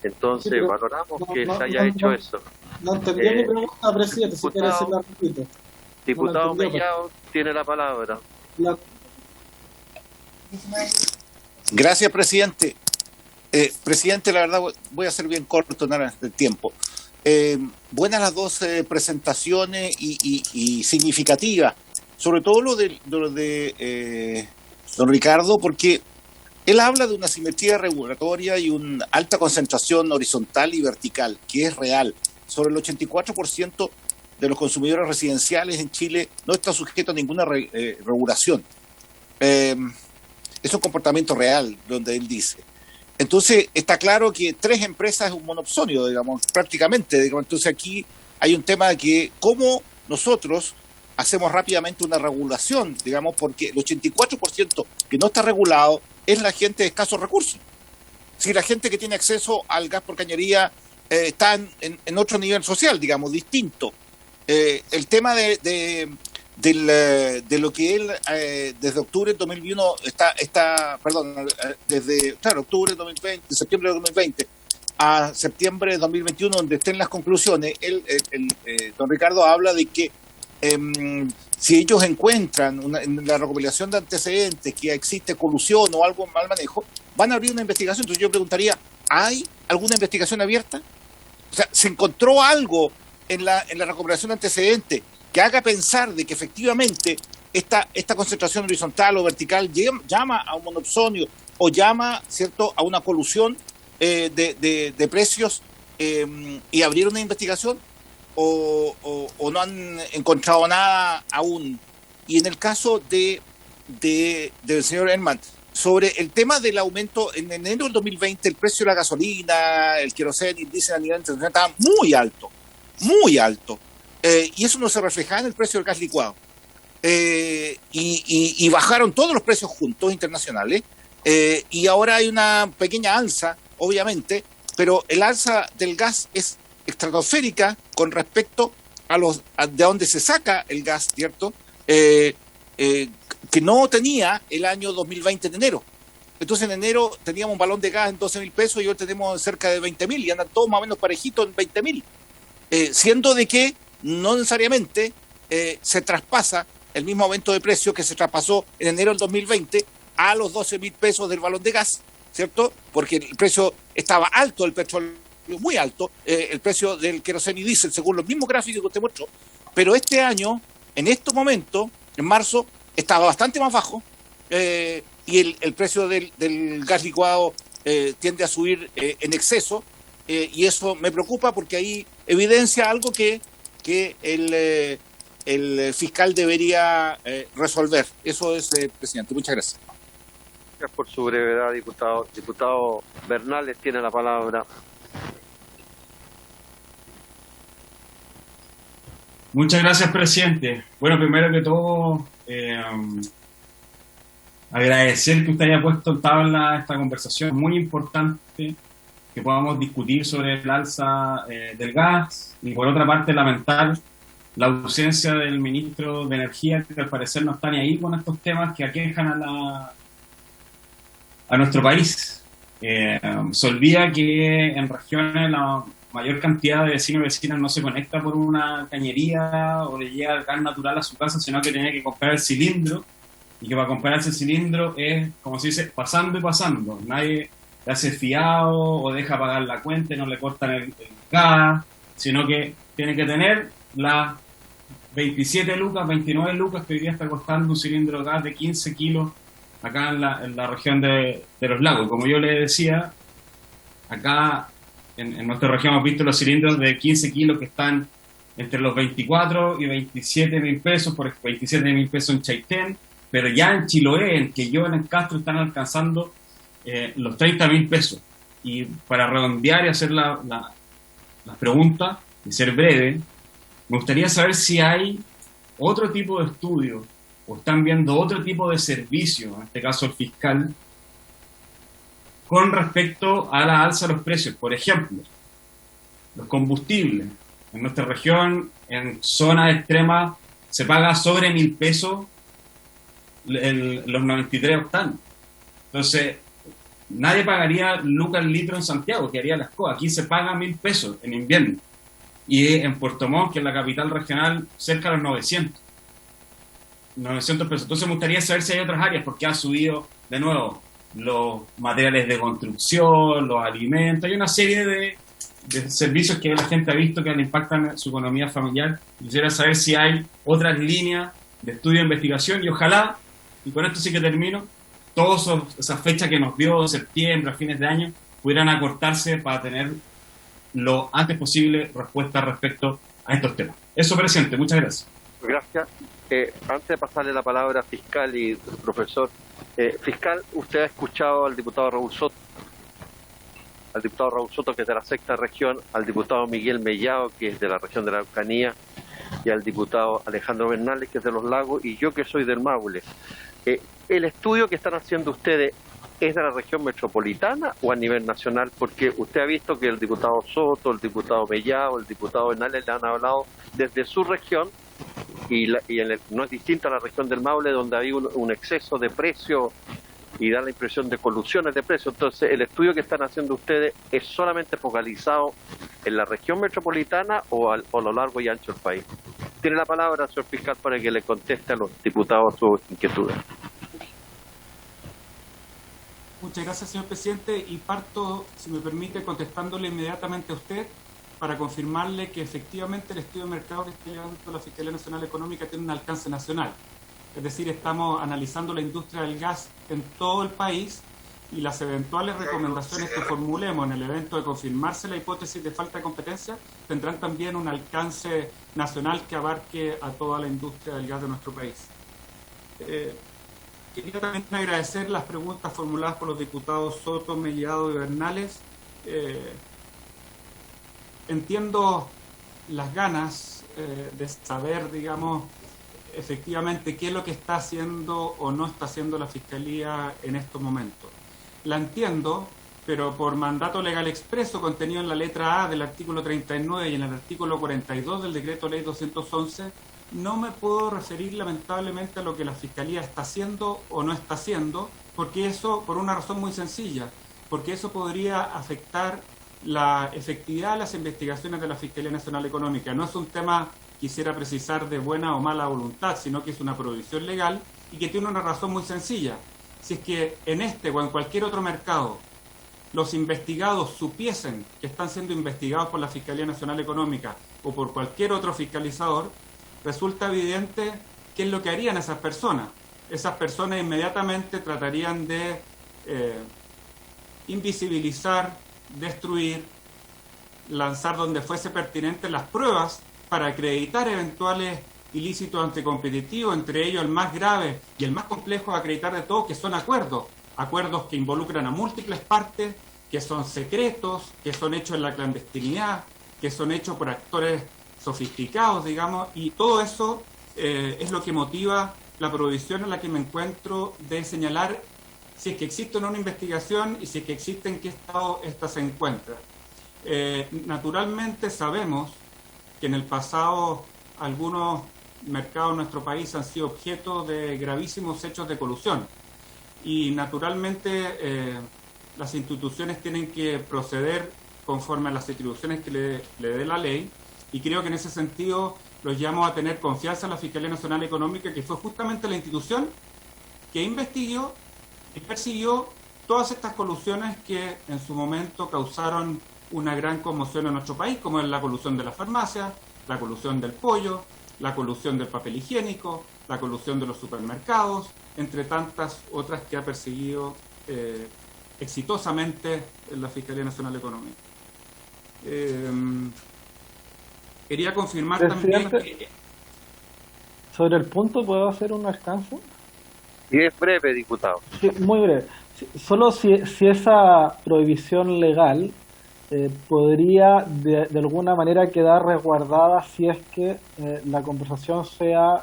Entonces sí, valoramos que se haya hecho eso. No entendí mi pregunta, presidente, si quiere se la repito. Diputado Mellado tiene la palabra. Gracias, presidente. Presidente, la verdad voy a ser bien corto en el tiempo. Buenas las dos presentaciones y significativas, sobre todo lo de don Ricardo, porque él habla de una simetría regulatoria y una alta concentración horizontal y vertical, que es real. Sobre el 84% de los consumidores residenciales en Chile no está sujeto a ninguna regulación. Es un comportamiento real, donde él dice. Entonces, está claro que 3 empresas es un monopsonio, digamos, prácticamente. Digamos. Entonces, aquí hay un tema de que cómo nosotros hacemos rápidamente una regulación, digamos, porque el 84% que no está regulado es la gente de escasos recursos. Si la gente que tiene acceso al gas por cañería está en otro nivel social, digamos, distinto. El tema de lo que él desde octubre de 2021 desde octubre de 2020, de septiembre de 2020 a septiembre de 2021, donde estén las conclusiones, don Ricardo habla de que si ellos encuentran en la recopilación de antecedentes que existe colusión o algo mal manejo, van a abrir una investigación. Entonces yo preguntaría, ¿hay alguna investigación abierta? O sea, ¿se encontró algo en la recopilación de antecedentes que haga pensar de que efectivamente esta concentración horizontal o vertical llama a un monopsonio o llama, ¿cierto?, a una colusión de precios y abrir una investigación? O no han encontrado nada aún? Y en el caso del señor Herman, sobre el tema del aumento, en enero del 2020 el precio de la gasolina, el queroseno, diésel a nivel internacional estaba muy alto, y eso no se reflejaba en el precio del gas licuado, y bajaron todos los precios juntos internacionales, y ahora hay una pequeña alza, obviamente, pero el alza del gas es estratosférica con respecto de donde se saca el gas, ¿cierto? Que no tenía el año 2020 en enero. Entonces en enero teníamos un balón de gas en 12.000 pesos y hoy tenemos cerca de 20.000 y andan todos más o menos parejitos en 20.000. Siendo de que no necesariamente se traspasa el mismo aumento de precio que se traspasó en enero del 2020 a los 12.000 pesos del balón de gas, ¿cierto? Porque el precio estaba alto, el petróleo muy alto, el precio del queroseno y diésel, según los mismos gráficos que usted mostró, pero este año, en estos momentos, en marzo, estaba bastante más bajo, y el precio del gas licuado tiende a subir en exceso, y eso me preocupa porque ahí evidencia algo que el fiscal debería resolver. Eso es, presidente. Muchas gracias. Gracias por su brevedad, diputado. Diputado Bernales tiene la palabra. Muchas gracias, presidente. Bueno, primero que todo, agradecer que usted haya puesto en tabla esta conversación muy importante, que podamos discutir sobre el alza del gas, y por otra parte lamentar la ausencia del ministro de Energía, que al parecer no está ni ahí con estos temas que aquejan a nuestro país. Se olvida que en regiones la mayor cantidad de vecinos y vecinas no se conecta por una cañería o le llega el gas natural a su casa, sino que tiene que comprar el cilindro, y que para comprar ese cilindro es, como se dice, pasando y pasando. Nadie le hace fiado o deja pagar la cuenta y no le cortan el gas, sino que tiene que tener las 27 lucas, 29 lucas que hoy día está costando un cilindro de gas de 15 kilos acá en la región de los lagos. Como yo le decía, acá en nuestra región hemos visto los cilindros de 15 kilos que están entre los 24 y 27 mil pesos, por 27 mil pesos en Chaitén, pero ya en Chiloé, en Quellón, en Castro, están alcanzando los 30 mil pesos. Y para redondear y hacer la pregunta, y ser breve, me gustaría saber si hay otro tipo de estudio o están viendo otro tipo de servicio, en este caso el fiscal, con respecto a la alza de los precios. Por ejemplo, los combustibles. En nuestra región, en zonas extremas, se paga sobre 1.000 pesos los 93 octanos. Entonces, nadie pagaría lucas al litro en Santiago, que haría las cosas. Aquí se paga 1.000 pesos en invierno. Y en Puerto Montt, que es la capital regional, cerca de los 900 pesos. Entonces me gustaría saber si hay otras áreas, porque ha subido de nuevo los materiales de construcción, los alimentos. Hay una serie de servicios que la gente ha visto que le impactan su economía familiar. Quisiera saber si hay otras líneas de estudio e investigación, y ojalá, y con esto sí que termino, todas esas fechas que nos dio septiembre, a fines de año, pudieran acortarse para tener lo antes posible respuesta respecto a estos temas. Eso, presidente, muchas gracias. Gracias. Antes de pasarle la palabra al fiscal y profesor, fiscal, usted ha escuchado al diputado Raúl Soto, que es de la sexta región, al diputado Miguel Mellado, que es de la región de la Araucanía, y al diputado Alejandro Bernales, que es de los Lagos, y yo, que soy del Maule. El estudio que están haciendo ustedes ¿Es de la región metropolitana o a nivel nacional? Porque usted ha visto que el diputado Soto, el diputado Mellado, el diputado Hernández le han hablado desde su región no es distinto a la región del Maule, donde hay un exceso de precio y da la impresión de colusiones de precios. Entonces, ¿el estudio que están haciendo ustedes es solamente focalizado en la región metropolitana o a lo largo y ancho del país? Tiene la palabra, señor fiscal, para que le conteste a los diputados sus inquietudes. Muchas gracias, señor presidente, y parto, si me permite, contestándole inmediatamente a usted para confirmarle que efectivamente el estudio de mercado que está llevando la Fiscalía Nacional Económica tiene un alcance nacional. Es decir, estamos analizando la industria del gas en todo el país y las eventuales recomendaciones que formulemos en el evento de confirmarse la hipótesis de falta de competencia tendrán también un alcance nacional que abarque a toda la industria del gas de nuestro país. Quería también agradecer las preguntas formuladas por los diputados Soto, Mellado y Bernales. Entiendo las ganas de saber, digamos, efectivamente qué es lo que está haciendo o no está haciendo la Fiscalía en estos momentos. La entiendo, pero por mandato legal expreso contenido en la letra A del artículo 39 y en el artículo 42 del Decreto Ley 211, no me puedo referir lamentablemente a lo que la Fiscalía está haciendo o no está haciendo, porque eso, por una razón muy sencilla, porque eso podría afectar la efectividad de las investigaciones de la Fiscalía Nacional Económica. No es un tema, quisiera precisar, de buena o mala voluntad, sino que es una prohibición legal y que tiene una razón muy sencilla. Si es que en este o en cualquier otro mercado los investigados supiesen que están siendo investigados por la Fiscalía Nacional Económica o por cualquier otro fiscalizador, resulta evidente qué es lo que harían esas personas. Esas personas inmediatamente tratarían de invisibilizar, destruir, lanzar donde fuese pertinente las pruebas para acreditar eventuales ilícitos anticompetitivos, entre ellos el más grave y el más complejo de acreditar de todos, que son acuerdos que involucran a múltiples partes, que son secretos, que son hechos en la clandestinidad, que son hechos por actores sofisticados, digamos, y todo eso es lo que motiva la prohibición en la que me encuentro de señalar si es que existe o no una investigación y si es que existe, en qué estado ésta se encuentra. Naturalmente sabemos que en el pasado algunos mercados de nuestro país han sido objeto de gravísimos hechos de colusión y naturalmente las instituciones tienen que proceder conforme a las atribuciones que le dé la ley, y creo que en ese sentido los llamo a tener confianza en la Fiscalía Nacional Económica, que fue justamente la institución que investigó y persiguió todas estas colusiones que en su momento causaron una gran conmoción en nuestro país, como es la colusión de las farmacias, la colusión del pollo, la colusión del papel higiénico, la colusión de los supermercados, entre tantas otras que ha perseguido exitosamente la Fiscalía Nacional Económica. Quería confirmar también que... Sobre el punto, ¿puedo hacer un alcance? Y es breve, diputado. Sí, muy breve. Solo si esa prohibición legal podría de alguna manera quedar resguardada si es que la conversación sea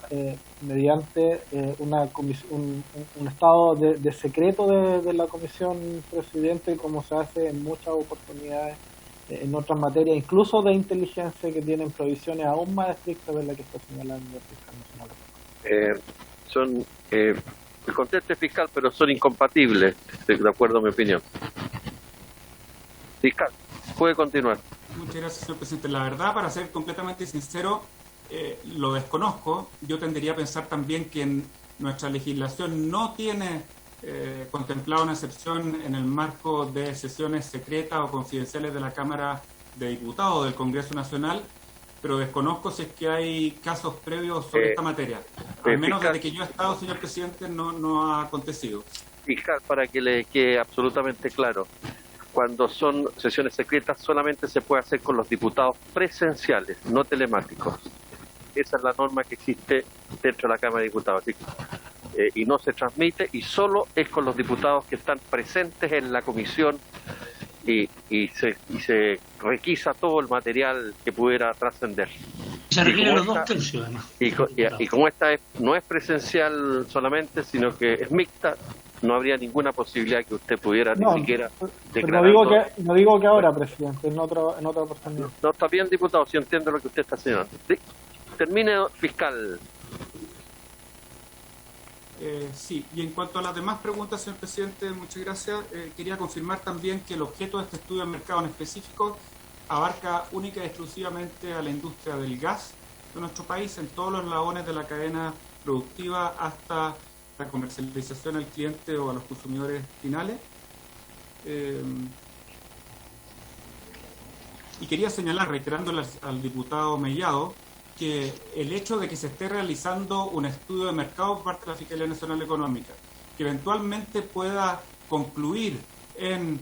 mediante un estado de secreto de la comisión presidente, como se hace en muchas oportunidades en otras materias, incluso de inteligencia, que tienen prohibiciones aún más estrictas de la que está señalando el fiscal nacional. El conteste fiscal, pero son incompatibles, de acuerdo a mi opinión. Fiscal, puede continuar. Muchas gracias, señor presidente. La verdad, para ser completamente sincero, lo desconozco. Yo tendería a pensar también que en nuestra legislación no tiene contemplada una excepción en el marco de sesiones secretas o confidenciales de la Cámara de Diputados o del Congreso Nacional, pero desconozco si es que hay casos previos sobre esta materia. Al menos fiscal, desde que yo he estado, señor presidente, no ha acontecido. Fiscal, para que le quede absolutamente claro, cuando son sesiones secretas solamente se puede hacer con los diputados presenciales, no telemáticos. Esa es la norma que existe dentro de la Cámara de Diputados. Así que, y no se transmite, y solo es con los diputados que están presentes en la comisión y se requisa todo el material que pudiera trascender. Se requieren los 2/3 además. Y como esta no es presencial solamente, sino que es mixta, no habría ninguna posibilidad que usted pudiera No, ni siquiera pero declarar. no digo que ahora, presidente, en otra oportunidad. No, está bien, diputado, si entiendo lo que usted está señalando. Sí. Termine, fiscal. Sí, y en cuanto a las demás preguntas, señor presidente, muchas gracias. Quería confirmar también que el objeto de este estudio de mercado en específico abarca única y exclusivamente a la industria del gas de nuestro país, en todos los eslabones de la cadena productiva hasta la comercialización al cliente o a los consumidores finales. Y quería señalar, reiterándole al diputado Mellado, que el hecho de que se esté realizando un estudio de mercado por parte de la Fiscalía Nacional Económica, que eventualmente pueda concluir en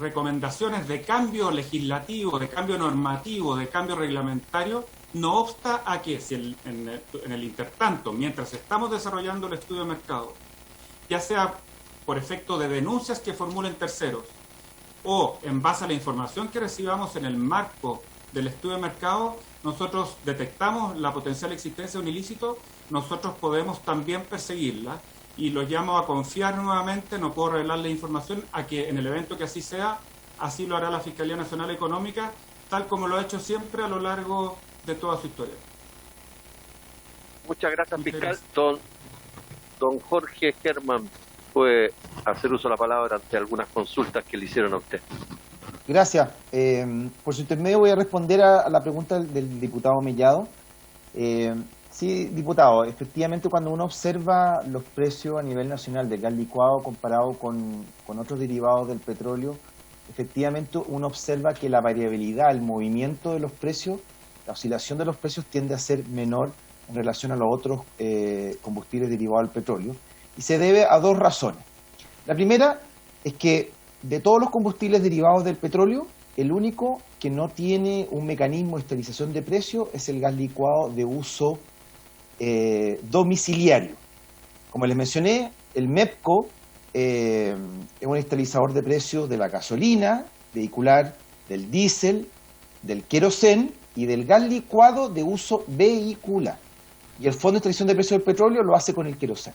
recomendaciones de cambio legislativo, de cambio normativo, de cambio reglamentario, no obsta a que si en el intertanto, mientras estamos desarrollando el estudio de mercado, ya sea por efecto de denuncias que formulen terceros o en base a la información que recibamos en el marco del estudio de mercado, nosotros detectamos la potencial existencia de un ilícito, nosotros podemos también perseguirla, y lo llamo a confiar nuevamente, no puedo revelar la información, a que en el evento que así sea, así lo hará la Fiscalía Nacional Económica, tal como lo ha hecho siempre a lo largo de toda su historia. Muchas gracias, fiscal. Don Jorge Germán puede hacer uso de la palabra ante algunas consultas que le hicieron a usted. Gracias. Por su intermedio voy a responder a la pregunta del diputado Mellado. Sí, diputado, efectivamente cuando uno observa los precios a nivel nacional del gas licuado comparado con otros derivados del petróleo, efectivamente uno observa que la variabilidad, el movimiento de los precios, la oscilación de los precios tiende a ser menor en relación a los otros combustibles derivados del petróleo, y se debe a dos razones. La primera es que de todos los combustibles derivados del petróleo, el único que no tiene un mecanismo de estabilización de precio es el gas licuado de uso domiciliario. Como les mencioné, el MEPCO es un estabilizador de precios de la gasolina vehicular, del diésel, del querosén y del gas licuado de uso vehicular. Y el Fondo de Estabilización de Precios del Petróleo lo hace con el querosén.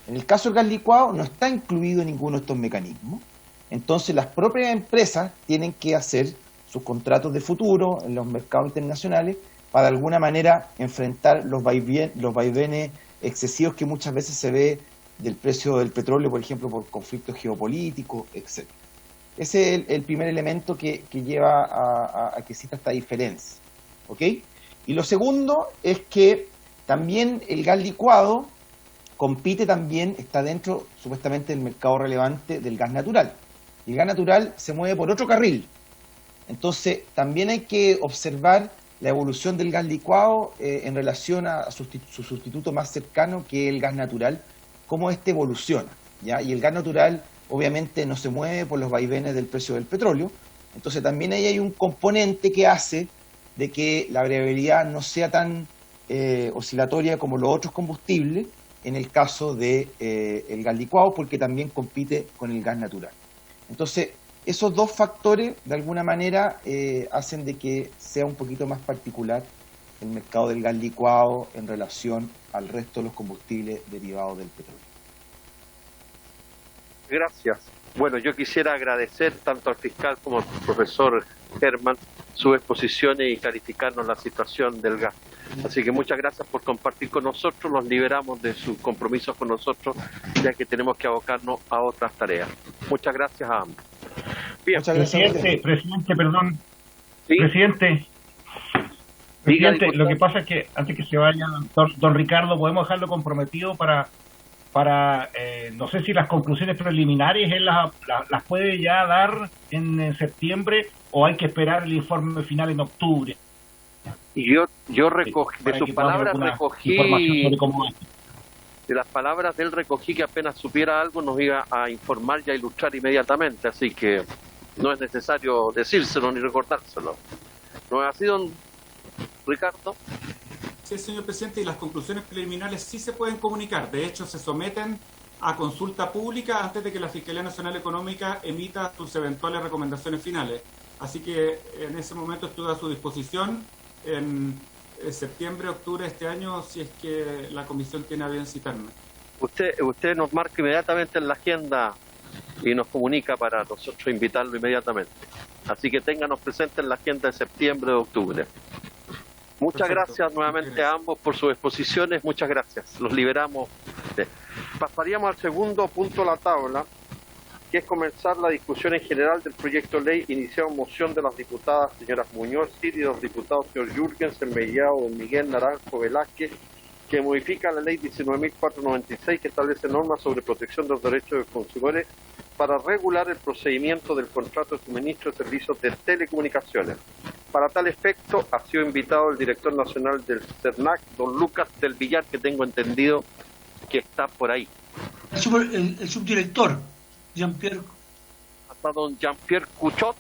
En el caso del gas licuado no está incluido en ninguno de estos mecanismos. Entonces las propias empresas tienen que hacer sus contratos de futuro en los mercados internacionales para de alguna manera enfrentar los vaivenes excesivos que muchas veces se ve del precio del petróleo, por ejemplo, por conflictos geopolíticos, etc. Ese es el primer elemento que lleva a que exista esta diferencia. ¿Ok? Y lo segundo es que también el gas licuado compite también, está dentro supuestamente del mercado relevante del gas natural. Y el gas natural se mueve por otro carril. Entonces también hay que observar la evolución del gas licuado en relación a su sustituto más cercano, que es el gas natural, cómo este evoluciona, ¿ya? Y el gas natural obviamente no se mueve por los vaivenes del precio del petróleo, entonces también ahí hay un componente que hace de que la variabilidad no sea tan oscilatoria como los otros combustibles, en el caso de el gas licuado, porque también compite con el gas natural. Entonces, esos dos factores, de alguna manera, hacen de que sea un poquito más particular el mercado del gas licuado en relación al resto de los combustibles derivados del petróleo. Gracias. Bueno, yo quisiera agradecer tanto al fiscal como al profesor Germán sus exposiciones y clarificarnos la situación del gas. Así que muchas gracias por compartir con nosotros, los liberamos de sus compromisos con nosotros, ya que tenemos que abocarnos a otras tareas. Muchas gracias a ambos. Bien. Presidente, perdón. ¿Sí? Presidente, lo que pasa es que antes que se vaya don Ricardo, podemos dejarlo comprometido para no sé si las conclusiones preliminares él las puede ya dar en septiembre o hay que esperar el informe final en octubre. Y yo recogí, de sus palabras recogí, de las palabras de él recogí que apenas supiera algo nos iba a informar y a ilustrar inmediatamente, así que no es necesario decírselo ni recordárselo. ¿No es así, don Ricardo? Sí, señor presidente, y las conclusiones preliminares sí se pueden comunicar. De hecho, se someten a consulta pública antes de que la Fiscalía Nacional Económica emita sus eventuales recomendaciones finales. Así que en ese momento estuve a su disposición en septiembre, octubre de este año, si es que la comisión tiene a bien citarme. Usted nos marca inmediatamente en la agenda y nos comunica para nosotros invitarlo inmediatamente. Así que ténganos presentes en la agenda de septiembre o octubre. Muchas gracias nuevamente a ambos por sus exposiciones. Muchas gracias. Los liberamos. Pasaríamos al segundo punto de la tabla, que es comenzar la discusión en general del proyecto de ley iniciado en moción de las diputadas señoras Muñoz, Cid y los diputados señor Jürgensen, Mellado, Don Miguel, Naranjo, Velázquez, que modifica la ley 19.496 que establece normas sobre protección de los derechos de los consumidores para regular el procedimiento del contrato de suministro de servicios de telecomunicaciones. Para tal efecto ha sido invitado el director nacional del CERNAC, don Lucas del Villar, que tengo entendido que está por ahí. El subdirector, Jean-Pierre. Hasta don Jean-Pierre Cuchot.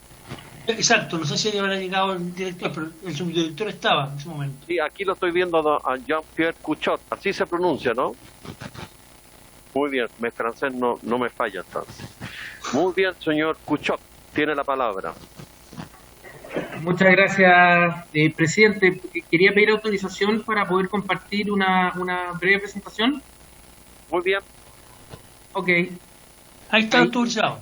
Exacto, no sé si habrá llegado el director, pero el subdirector estaba en ese momento. Sí, aquí lo estoy viendo a Jean-Pierre Cuchot, así se pronuncia, ¿no? Muy bien, mi francés no me falla entonces. Muy bien, señor Cuchot, tiene la palabra. Muchas gracias, presidente. Quería pedir autorización para poder compartir una breve presentación. Muy bien. Ok. Ahí está autorizado.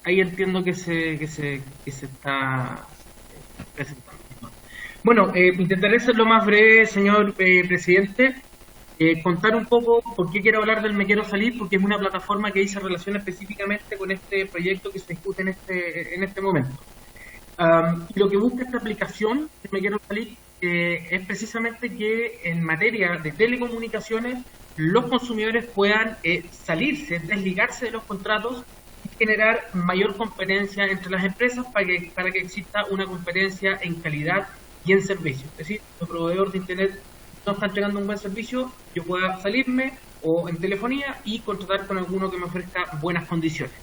Ahí entiendo que se está presentando. Bueno, intentaré ser lo más breve, señor presidente. Contar un poco por qué quiero hablar del Me Quiero Salir, porque es una plataforma que se relaciona específicamente con este proyecto que se discute en este momento. Lo que busca esta aplicación de Me Quiero Salir es precisamente que en materia de telecomunicaciones los consumidores puedan salirse, desligarse de los contratos y generar mayor competencia entre las empresas para que exista una competencia en calidad y en servicio. Es decir, el proveedor de Internet no está entregando un buen servicio, yo pueda salirme o en telefonía y contratar con alguno que me ofrezca buenas condiciones.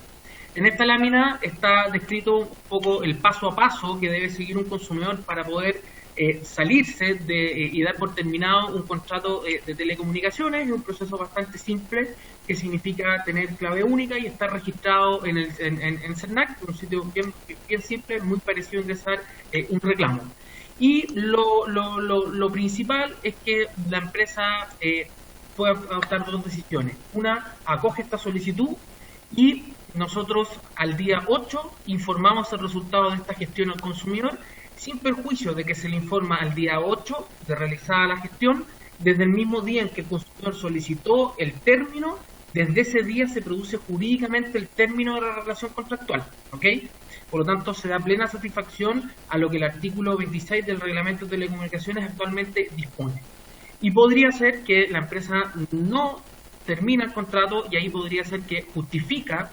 En esta lámina está descrito un poco el paso a paso que debe seguir un consumidor para poder salirse y dar por terminado un contrato de telecomunicaciones. Es un proceso bastante simple que significa tener clave única y estar registrado en CERNAC, un sitio bien simple, muy parecido a ingresar un reclamo. Y lo principal es que la empresa puede adoptar dos decisiones. Una, acoge esta solicitud y nosotros al día 8 informamos el resultado de esta gestión al consumidor sin perjuicio de que se le informa al día 8 de realizada la gestión. Desde el mismo día en que el consumidor solicitó el término, desde ese día se produce jurídicamente el término de la relación contractual, ¿ok? Por lo tanto, se da plena satisfacción a lo que el artículo 26 del Reglamento de Telecomunicaciones actualmente dispone. Y podría ser que la empresa no termina el contrato y ahí podría ser que justifica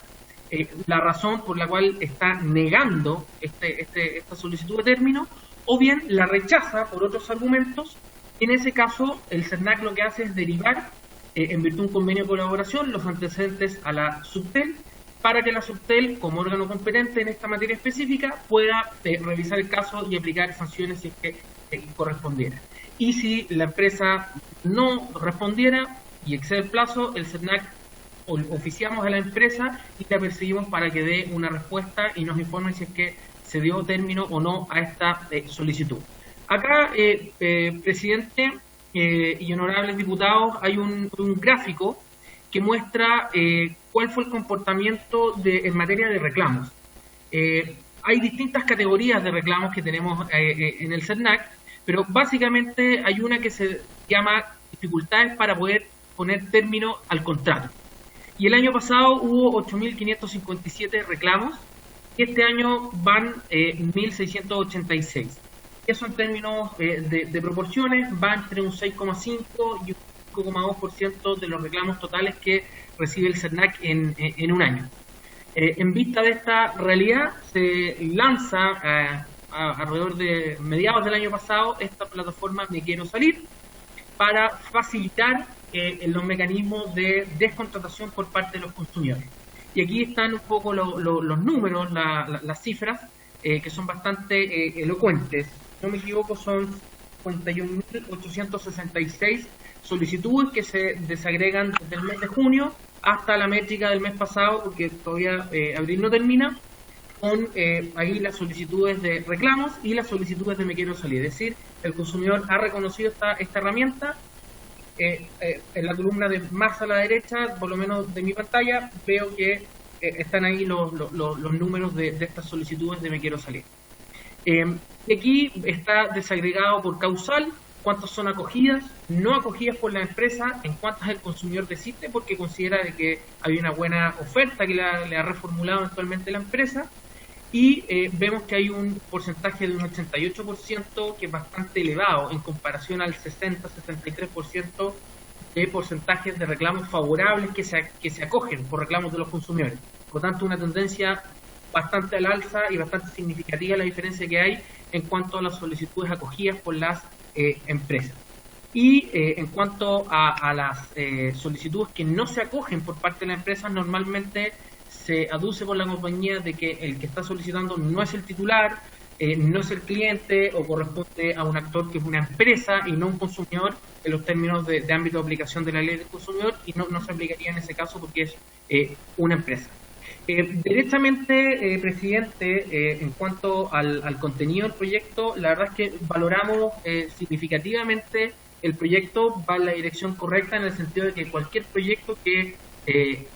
la razón por la cual está negando esta solicitud de término, o bien la rechaza por otros argumentos. En ese caso, el CERNAC lo que hace es derivar, en virtud de un convenio de colaboración, los antecedentes a la Subtel, para que la Subtel, como órgano competente en esta materia específica, pueda revisar el caso y aplicar sanciones si es que correspondiera. Y si la empresa no respondiera y excede el plazo, el CERNAC oficiamos a la empresa y la perseguimos para que dé una respuesta y nos informe si es que se dio término o no a esta solicitud. Acá, presidente y honorables diputados, hay un gráfico que muestra cuál fue el comportamiento en materia de reclamos. Hay distintas categorías de reclamos que tenemos en el CERNAC, pero básicamente hay una que se llama dificultades para poder poner término al contrato. Y el año pasado hubo 8.557 reclamos y este año van 1.686. Eso en términos de proporciones va entre un 6,5 y un 5,2% de los reclamos totales que recibe el CERNAC en un año. En vista de esta realidad, se lanza alrededor de mediados del año pasado esta plataforma Me Quiero Salir para facilitar los mecanismos de descontratación por parte de los consumidores. Y aquí están un poco los números, las cifras, que son bastante elocuentes. Si no me equivoco, son 51.866 solicitudes que se desagregan desde el mes de junio hasta la métrica del mes pasado, porque todavía abril no termina, con ahí las solicitudes de reclamos y las solicitudes de Me Quiero Salir. Es decir, el consumidor ha reconocido esta herramienta, en la columna de más a la derecha, por lo menos de mi pantalla, veo que están ahí los números de estas solicitudes de Me Quiero Salir. Aquí está desagregado por causal, cuántas son acogidas, no acogidas por la empresa, en cuántas el consumidor desiste porque considera de que hay una buena oferta que le ha reformulado eventualmente la empresa, y vemos que hay un porcentaje de un 88% que es bastante elevado en comparación al 60-63% de porcentajes de reclamos favorables que se acogen por reclamos de los consumidores. Por lo tanto, una tendencia bastante al alza y bastante significativa la diferencia que hay en cuanto a las solicitudes acogidas por las empresas. Y en cuanto a las solicitudes que no se acogen por parte de la empresa, normalmente se aduce por la compañía de que el que está solicitando no es el titular, no es el cliente o corresponde a un actor que es una empresa y no un consumidor en los términos de ámbito de aplicación de la ley del consumidor, y no se aplicaría en ese caso porque es una empresa. Derechamente, presidente, en cuanto al contenido del proyecto, la verdad es que valoramos significativamente el proyecto, va en la dirección correcta en el sentido de que cualquier proyecto que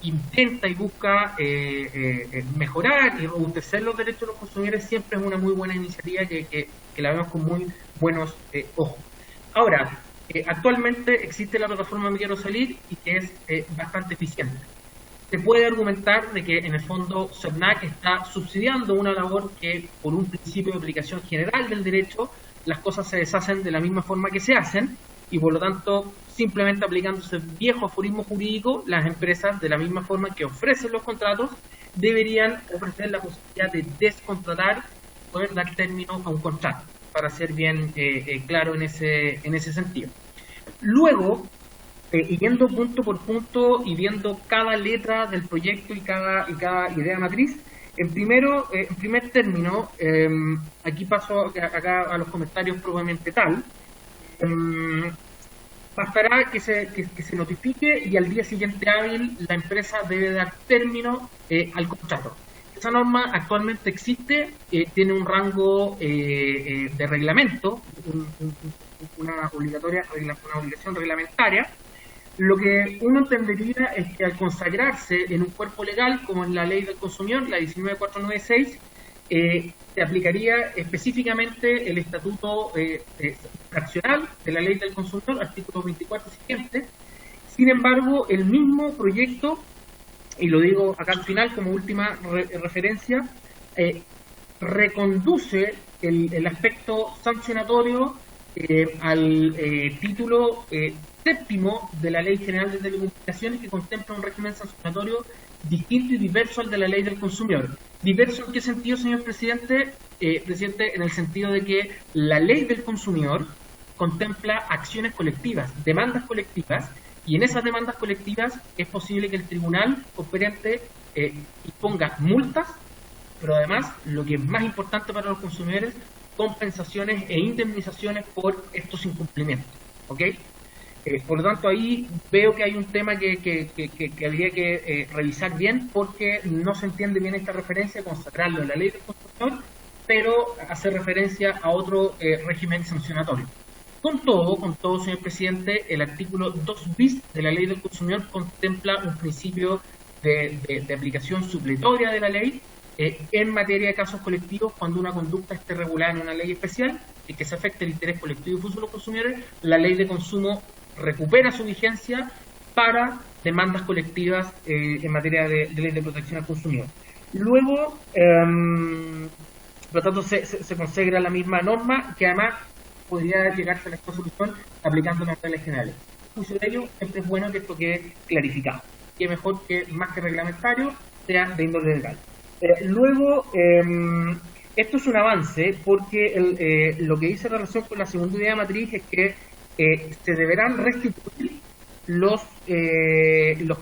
intenta y busca mejorar y robustecer los derechos de los consumidores siempre es una muy buena iniciativa que la vemos con muy buenos ojos. Ahora, actualmente existe la plataforma Me Quiero Salir y que es bastante eficiente. Se puede argumentar de que en el fondo CERNAC está subsidiando una labor que por un principio de aplicación general del derecho las cosas se deshacen de la misma forma que se hacen, y por lo tanto, simplemente aplicándose el viejo aforismo jurídico, las empresas, de la misma forma que ofrecen los contratos, deberían ofrecer la posibilidad de descontratar, poder dar término a un contrato, para ser bien claro en ese sentido. Luego, yendo punto por punto y viendo cada letra del proyecto y cada idea matriz, en primer término, aquí paso acá a los comentarios propiamente tal. Bastará que se notifique y al día siguiente hábil la empresa debe dar término al contrato. Esa norma actualmente existe, tiene un rango de reglamento, una obligación reglamentaria. Lo que uno entendería es que al consagrarse en un cuerpo legal, como es la Ley del Consumidor, la 19496, se aplicaría específicamente el estatuto fraccional de la Ley del Consumidor, artículo 24 siguiente. Sin embargo, el mismo proyecto, y lo digo acá al final como última referencia, reconduce el aspecto sancionatorio al título séptimo de la Ley General de Telecomunicaciones, que contempla un régimen sancionatorio distinto y diverso al de la Ley del Consumidor. ¿Diverso en qué sentido, señor presidente? Presidente, en el sentido de que la Ley del Consumidor contempla acciones colectivas, demandas colectivas, y en esas demandas colectivas es posible que el tribunal competente imponga multas, pero además, lo que es más importante para los consumidores, compensaciones e indemnizaciones por estos incumplimientos. ¿Ok? Por lo tanto, ahí veo que hay un tema que habría que revisar bien, porque no se entiende bien esta referencia, consagrarlo en la Ley del Consumidor, pero hacer referencia a otro régimen sancionatorio. Con todo, señor presidente, el artículo 2 bis de la Ley del Consumidor contempla un principio de aplicación supletoria de la ley en materia de casos colectivos, cuando una conducta esté regulada en una ley especial y que se afecte el interés colectivo y difuso de los consumidores. La ley de consumo recupera su vigencia para demandas colectivas en materia de ley de protección al consumidor. Luego, por lo tanto, se consagra la misma norma, que además podría llegarse a la solución aplicando las reglas generales. En función de ello, siempre es bueno que esto quede clarificado, que es mejor que, más que reglamentario, sea de índole legal. Luego, esto es un avance, porque lo que dice en relación con la segunda idea matriz es que se deberán restituir los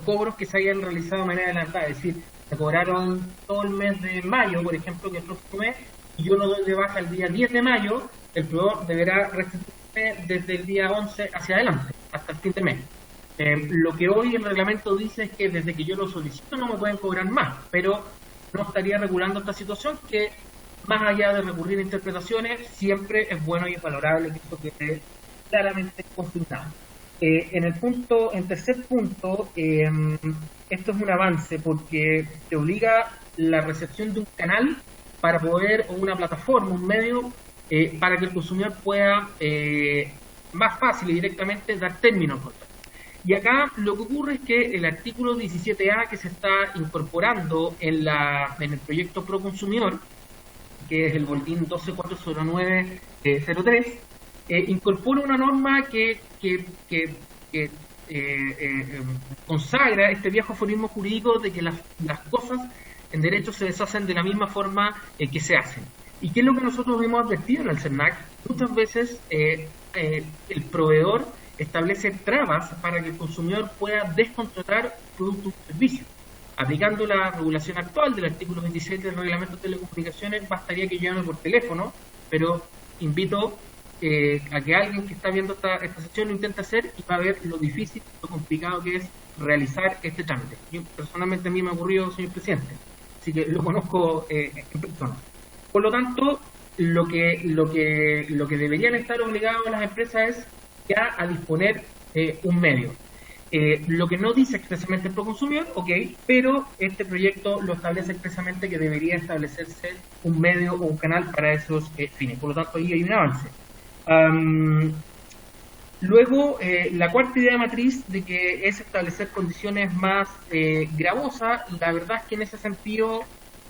cobros que se hayan realizado de manera adelantada. Es decir, se cobraron todo el mes de mayo, por ejemplo, que es el próximo mes, y yo lo doy de baja el día 10 de mayo, el proveedor deberá restituirme desde el día 11 hacia adelante, hasta el fin de mes. Lo que hoy el reglamento dice es que desde que yo lo solicito no me pueden cobrar más, pero no estaría regulando esta situación, que más allá de recurrir a interpretaciones, siempre es bueno y es valorable que esto quede claramente consignado. En tercer punto, esto es un avance porque te obliga la recepción de un canal para poder, o una plataforma, un medio, para que el consumidor pueda más fácil y directamente dar términos. Y acá lo que ocurre es que el artículo 17A que se está incorporando en el proyecto Pro Consumidor, que es el boletín 1240903, incorpora una norma que consagra este viejo aforismo jurídico de que las cosas en derecho se deshacen de la misma forma que se hacen. ¿Y qué es lo que nosotros hemos advertido en el CERNAC? Muchas veces el proveedor establece trabas para que el consumidor pueda descontratar productos o servicios. Aplicando la regulación actual del artículo 26 del Reglamento de Telecomunicaciones, bastaría que llame por teléfono, pero invito a que alguien que está viendo esta sesión lo intente hacer y va a ver lo difícil, lo complicado que es realizar este trámite. Yo, personalmente, a mí me ha ocurrido, señor presidente, así que lo conozco en persona. Por lo tanto, lo que deberían estar obligados las empresas es ya a disponer un medio. Lo que no dice expresamente el Proconsumidor, ok, pero este proyecto lo establece expresamente que debería establecerse un medio o un canal para esos fines. Por lo tanto, ahí hay un avance. Luego, la cuarta idea matriz de que es establecer condiciones más gravosas, la verdad es que en ese sentido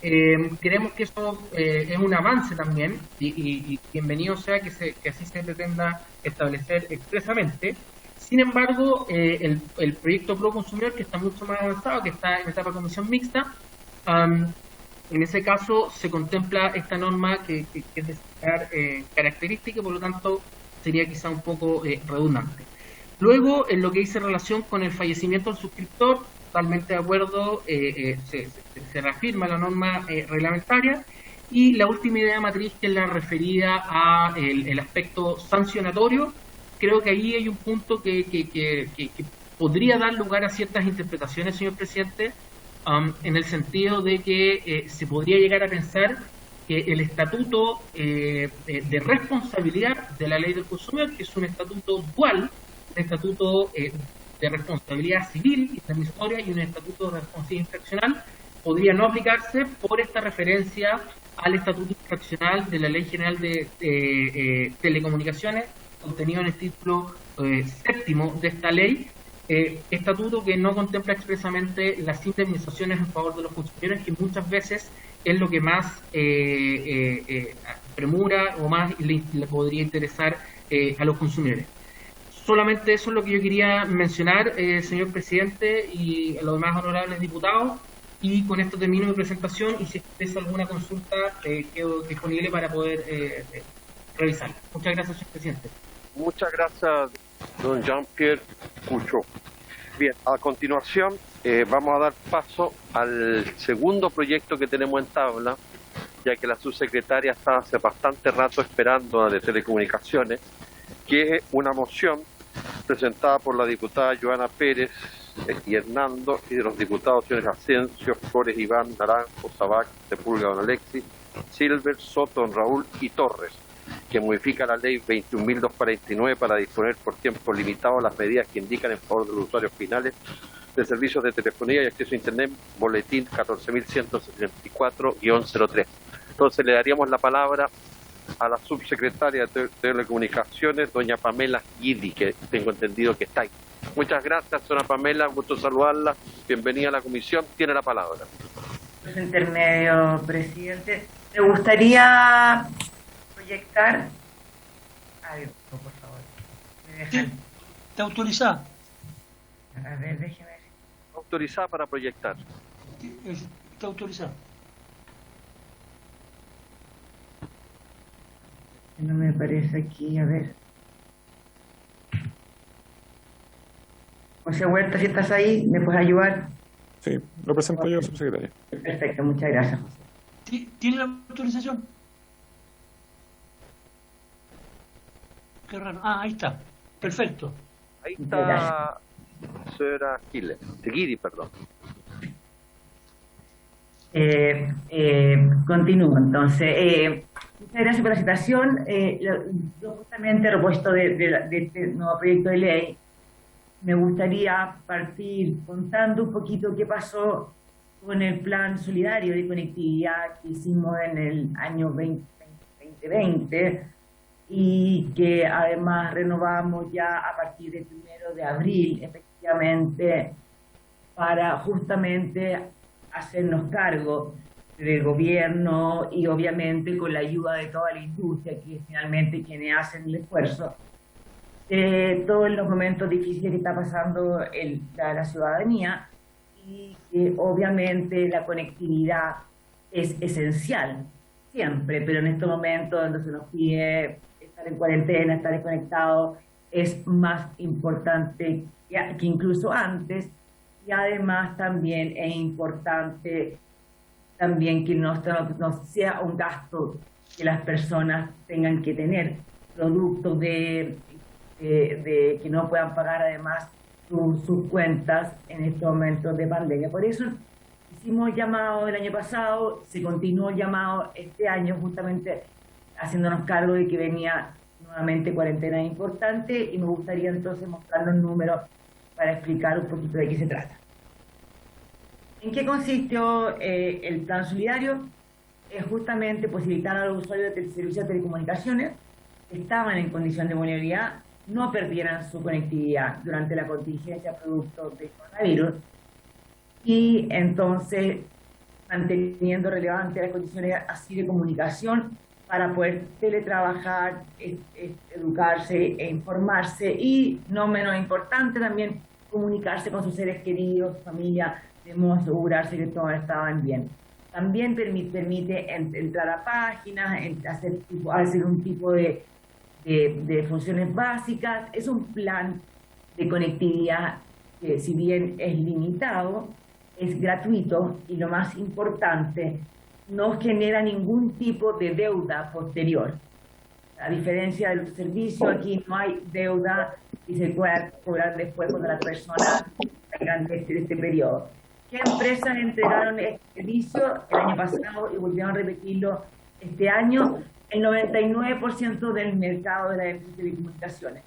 creemos que eso es un avance también y bienvenido sea que así se pretenda establecer expresamente. Sin embargo, el proyecto Pro Consumidor, que está mucho más avanzado, que está en etapa de comisión mixta, en ese caso se contempla esta norma que es de característica y por lo tanto sería quizá un poco redundante. Luego, en lo que dice relación con el fallecimiento del suscriptor, totalmente de acuerdo, se reafirma la norma reglamentaria. Y la última idea matriz, que es la referida a el aspecto sancionatorio, creo que ahí hay un punto que podría dar lugar a ciertas interpretaciones, señor presidente, en el sentido de que se podría llegar a pensar que el estatuto de responsabilidad de la ley del consumidor, que es un estatuto dual, un estatuto de responsabilidad civil y transitoria y un estatuto de responsabilidad infraccional, podría no aplicarse por esta referencia al estatuto infraccional de la Ley General de Telecomunicaciones, contenido en el título séptimo de esta ley, estatuto que no contempla expresamente las indemnizaciones en favor de los consumidores, que muchas veces es lo que más premura o más le podría interesar a los consumidores. Solamente eso es lo que yo quería mencionar, señor presidente, y a los demás honorables diputados, y con esto termino mi presentación, y si es alguna consulta, quedo disponible para poder revisar. Muchas gracias, señor presidente. Muchas gracias, don Jean-Pierre Cucho. Bien, a continuación vamos a dar paso al segundo proyecto que tenemos en tabla, ya que la subsecretaria está hace bastante rato esperando a de Telecomunicaciones, que es una moción presentada por la diputada Joana Pérez y Hernando, y de los diputados señores Asensio, Flores, Iván, Naranjo, Sabac, Sepúlveda, don Alexis, Silver, Soto, don Raúl y Torres, que modifica la ley 21.249 para disponer por tiempo limitado las medidas que indican en favor de los usuarios finales de servicios de telefonía y acceso a Internet, boletín 14.174-03. Entonces le daríamos la palabra a la subsecretaria de Telecomunicaciones, doña Pamela Guidi, que tengo entendido que está ahí. Muchas gracias, doña Pamela, gusto saludarla, bienvenida a la comisión, tiene la palabra. Intermedio, presidente. Me gustaría proyectar. Ay, por favor. ¿Me dejan? ¿Está autorizada? A ver, déjeme ver. Autorizada para proyectar. Está autorizada. No me aparece aquí, a ver. José Huerta, si estás ahí, ¿me puedes ayudar? Sí, lo presento yo, subsecretaria. Perfecto, muchas gracias, José. ¿Tiene la autorización? Qué raro. Ah, ahí está. Perfecto. Ahí está, señora Guidi, perdón. Continúo, entonces. Muchas gracias por la citación. Yo justamente he propuesto de este nuevo proyecto de ley me gustaría partir contando un poquito qué pasó con el plan solidario de conectividad que hicimos en el año 2020 y que además renovamos ya a partir del 1 de abril, efectivamente, para justamente hacernos cargo del gobierno y obviamente con la ayuda de toda la industria, que es finalmente quienes hacen el esfuerzo, todos los momentos difíciles que está pasando la ciudadanía, y que obviamente la conectividad es esencial siempre, pero en estos momentos donde se nos pide estar en cuarentena, estar desconectado, es más importante que incluso antes. Y además también es importante también que no sea un gasto que las personas tengan que tener, producto de que no puedan pagar además sus cuentas en estos momentos de pandemia. Por eso hicimos llamado el año pasado, se continuó el llamado este año, justamente haciéndonos cargo de que venía nuevamente cuarentena importante, y me gustaría entonces mostrar los números para explicar un poquito de qué se trata. ¿En qué consistió el plan solidario? Es justamente posibilitar a los usuarios del servicio de telecomunicaciones que estaban en condición de vulnerabilidad no perdieran su conectividad durante la contingencia producto del coronavirus, y entonces manteniendo relevantes las condiciones así de comunicación para poder teletrabajar, educarse e informarse, y no menos importante también comunicarse con sus seres queridos, familia, de modo a asegurarse que todos estaban bien. También permite entrar a páginas, hacer un tipo de funciones básicas. Es un plan de conectividad que, si bien es limitado, es gratuito, y lo más importante, no genera ningún tipo de deuda posterior. A diferencia del servicio, aquí no hay deuda y se puede cobrar después cuando las personas salgan de este periodo. ¿Qué empresas entregaron este servicio el año pasado y volvieron a repetirlo este año? El 99% del mercado de las empresas de telecomunicaciones.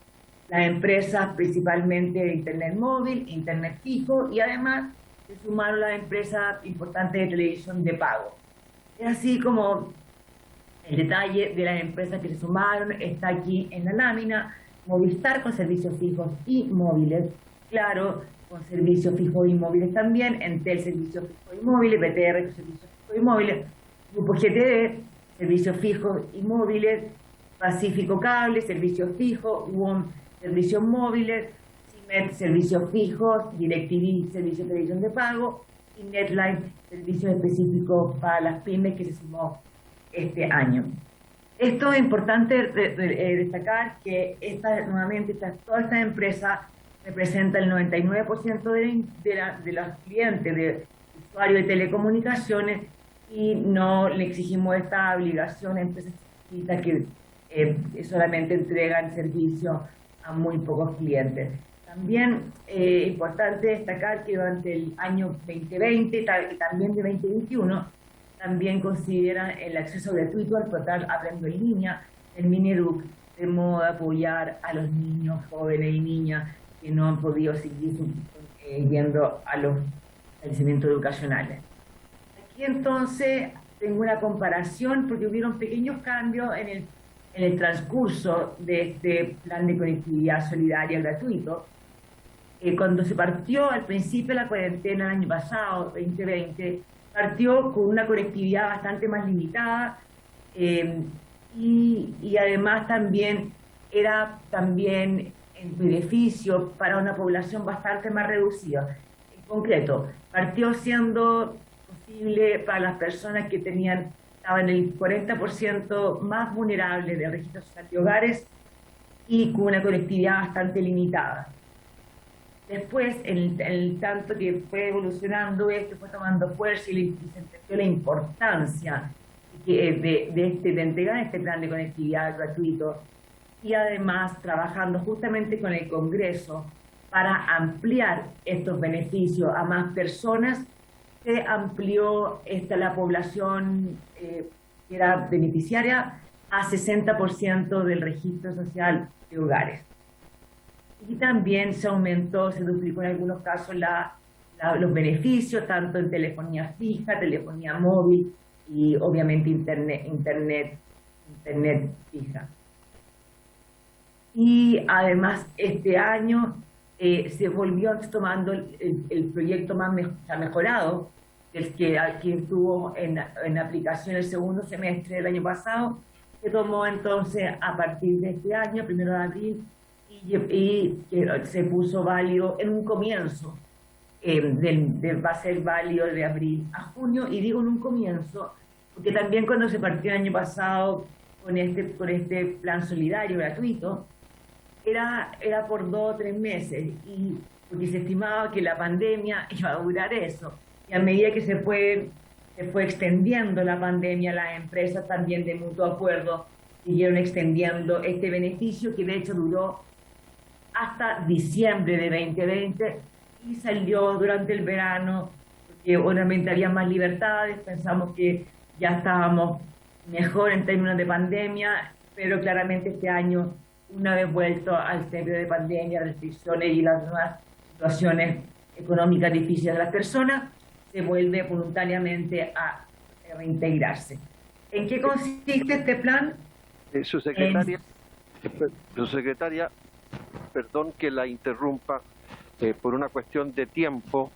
Las empresas principalmente de Internet móvil, Internet fijo, y además se sumaron las empresas importantes de televisión de pago. Es así como el detalle de las empresas que se sumaron está aquí en la lámina. Movistar con servicios fijos y móviles, Claro con servicios fijos y móviles también, Entel servicios fijos y móviles, BTR con servicios fijos y móviles, Grupo GTD, servicios fijos y móviles, Pacífico Cable, servicios fijos, WOM, servicios móviles, CIMET, servicios fijos, DirecTV, servicios de televisión de pago, y Netline, servicios específicos para las pymes, que se sumó este año. Esto es importante destacar que todas estas empresas representan el 99% de los clientes, de usuarios de telecomunicaciones, y no le exigimos esta obligación a empresas chiquitas que solamente entregan servicio a muy pocos clientes. También es importante destacar que durante el año 2020 y también de 2021 también consideran el acceso gratuito al portal Aprendo en Línea, el Mineduc, de modo de apoyar a los niños, jóvenes y niñas que no han podido seguir yendo a los establecimientos educacionales. Aquí entonces tengo una comparación, porque hubieron pequeños cambios en el transcurso de este plan de conectividad solidaria gratuito. Cuando se partió al principio de la cuarentena el año pasado, 2020, partió con una conectividad bastante más limitada, y además también era también en beneficio para una población bastante más reducida. En concreto, partió siendo posible para las personas que estaban en el 40% más vulnerable del registro social de hogares y con una conectividad bastante limitada. Después, el tanto que fue evolucionando esto, fue tomando fuerza y se entendió la importancia de entregar este plan de conectividad gratuito, y además trabajando justamente con el Congreso para ampliar estos beneficios a más personas. Se amplió la población que era beneficiaria a 60% del registro social de hogares. y también se aumentó, se duplicó en algunos casos los beneficios, tanto en telefonía fija, telefonía móvil y obviamente internet fija. Y además este año se volvió tomando el proyecto más mejorado, el que estuvo en aplicación el segundo semestre del año pasado, se tomó entonces a partir de este año, 1 de abril, y se puso válido en un comienzo, va a ser válido de abril a junio, y digo en un comienzo, porque también cuando se partió el año pasado con este plan solidario gratuito, era por 2 o 3 meses, y porque se estimaba que la pandemia iba a durar eso, y a medida que se fue extendiendo la pandemia, las empresas también de mutuo acuerdo siguieron extendiendo este beneficio, que de hecho duró hasta diciembre de 2020 y salió durante el verano, porque obviamente había más libertades, pensamos que ya estábamos mejor en términos de pandemia, pero claramente este año, una vez vuelto al periodo de pandemia, restricciones y las nuevas situaciones económicas difíciles de las personas, se vuelve voluntariamente a reintegrarse. ¿En qué consiste este plan? Su secretaria, perdón que la interrumpa, por una cuestión de tiempo.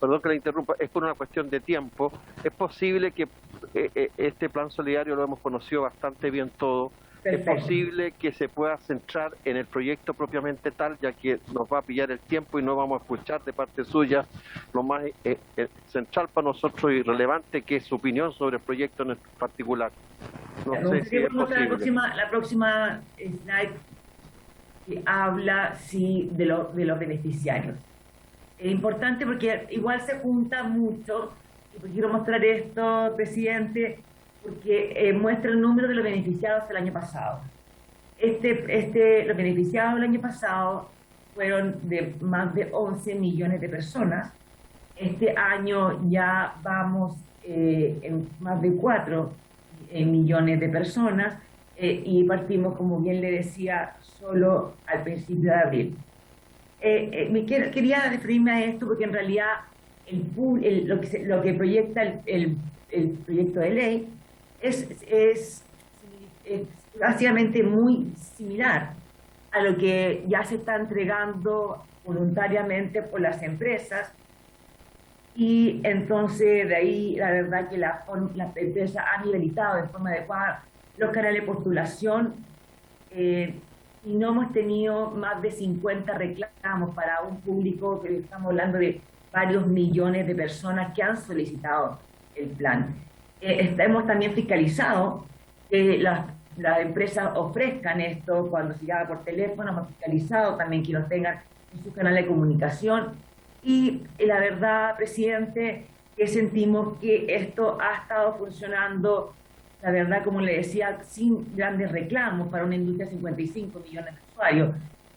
Perdón que la interrumpa, es por una cuestión de tiempo. Es posible que este plan solidario lo hemos conocido bastante bien todo. Perfecto. Es posible que se pueda centrar en el proyecto propiamente tal, ya que nos va a pillar el tiempo y no vamos a escuchar de parte suya lo más central para nosotros y relevante, que es su opinión sobre el proyecto en particular. No sé si es posible. La próxima slide que habla de los beneficiarios. Es importante porque igual se junta mucho, y quiero mostrar esto, presidente, porque muestra el número de los beneficiados el año pasado. Los beneficiados del año pasado fueron de más de 11 millones de personas. Este año ya vamos en más de 4 millones de personas, y partimos, como bien le decía, solo al principio de abril. Quería referirme a esto porque en realidad lo que proyecta el proyecto de ley es básicamente muy similar a lo que ya se está entregando voluntariamente por las empresas, y entonces de ahí la verdad que las empresas han habilitado de forma adecuada los canales de postulación, y no hemos tenido más de 50 reclamos para un público que estamos hablando de varios millones de personas que han solicitado el plan. Hemos también fiscalizado que las empresas ofrezcan esto cuando se llama por teléfono, hemos fiscalizado también que lo tengan en su canal de comunicación, y la verdad, presidente, que sentimos que esto ha estado funcionando, la verdad, como le decía, sin grandes reclamos para una industria de 55 millones de usuarios.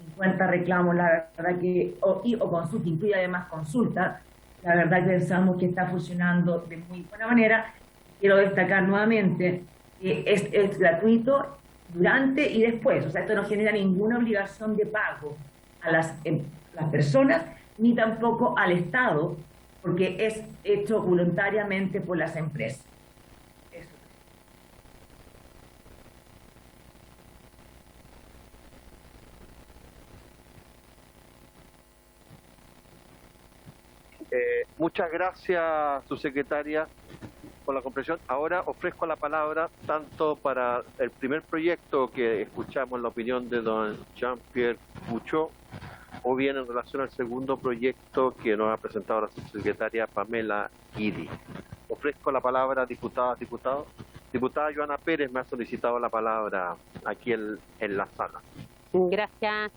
50 reclamos, la verdad que, o consulta, incluye además consulta, la verdad que pensamos que está funcionando de muy buena manera. Quiero destacar nuevamente que es gratuito durante y después, o sea, esto no genera ninguna obligación de pago a las personas, ni tampoco al Estado, porque es hecho voluntariamente por las empresas. Eso. Muchas gracias, subsecretaria, por la comprensión. Ahora ofrezco la palabra tanto para el primer proyecto que escuchamos la opinión de don Jean-Pierre Puchot, o bien en relación al segundo proyecto que nos ha presentado la subsecretaria Pamela Idi. Ofrezco la palabra, diputadas, diputados. Diputada Joana Pérez me ha solicitado la palabra aquí en la sala. Gracias,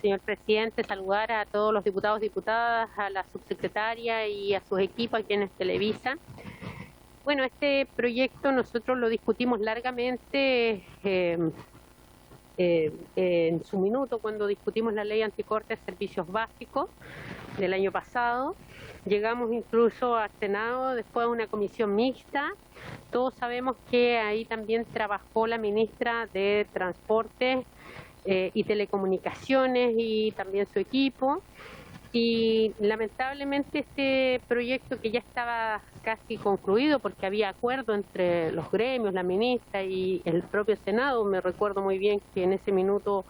señor presidente. Saludar a todos los diputados, diputadas, a la subsecretaria y a sus equipos aquí en Televisa. Bueno, este proyecto nosotros lo discutimos largamente en su minuto cuando discutimos la ley anticorte de servicios básicos del año pasado. Llegamos incluso al Senado después de una comisión mixta. Todos sabemos que ahí también trabajó la ministra de Transporte y Telecomunicaciones y también su equipo. Y lamentablemente este proyecto, que ya estaba casi concluido porque había acuerdo entre los gremios, la ministra y el propio Senado, me recuerdo muy bien que en ese minuto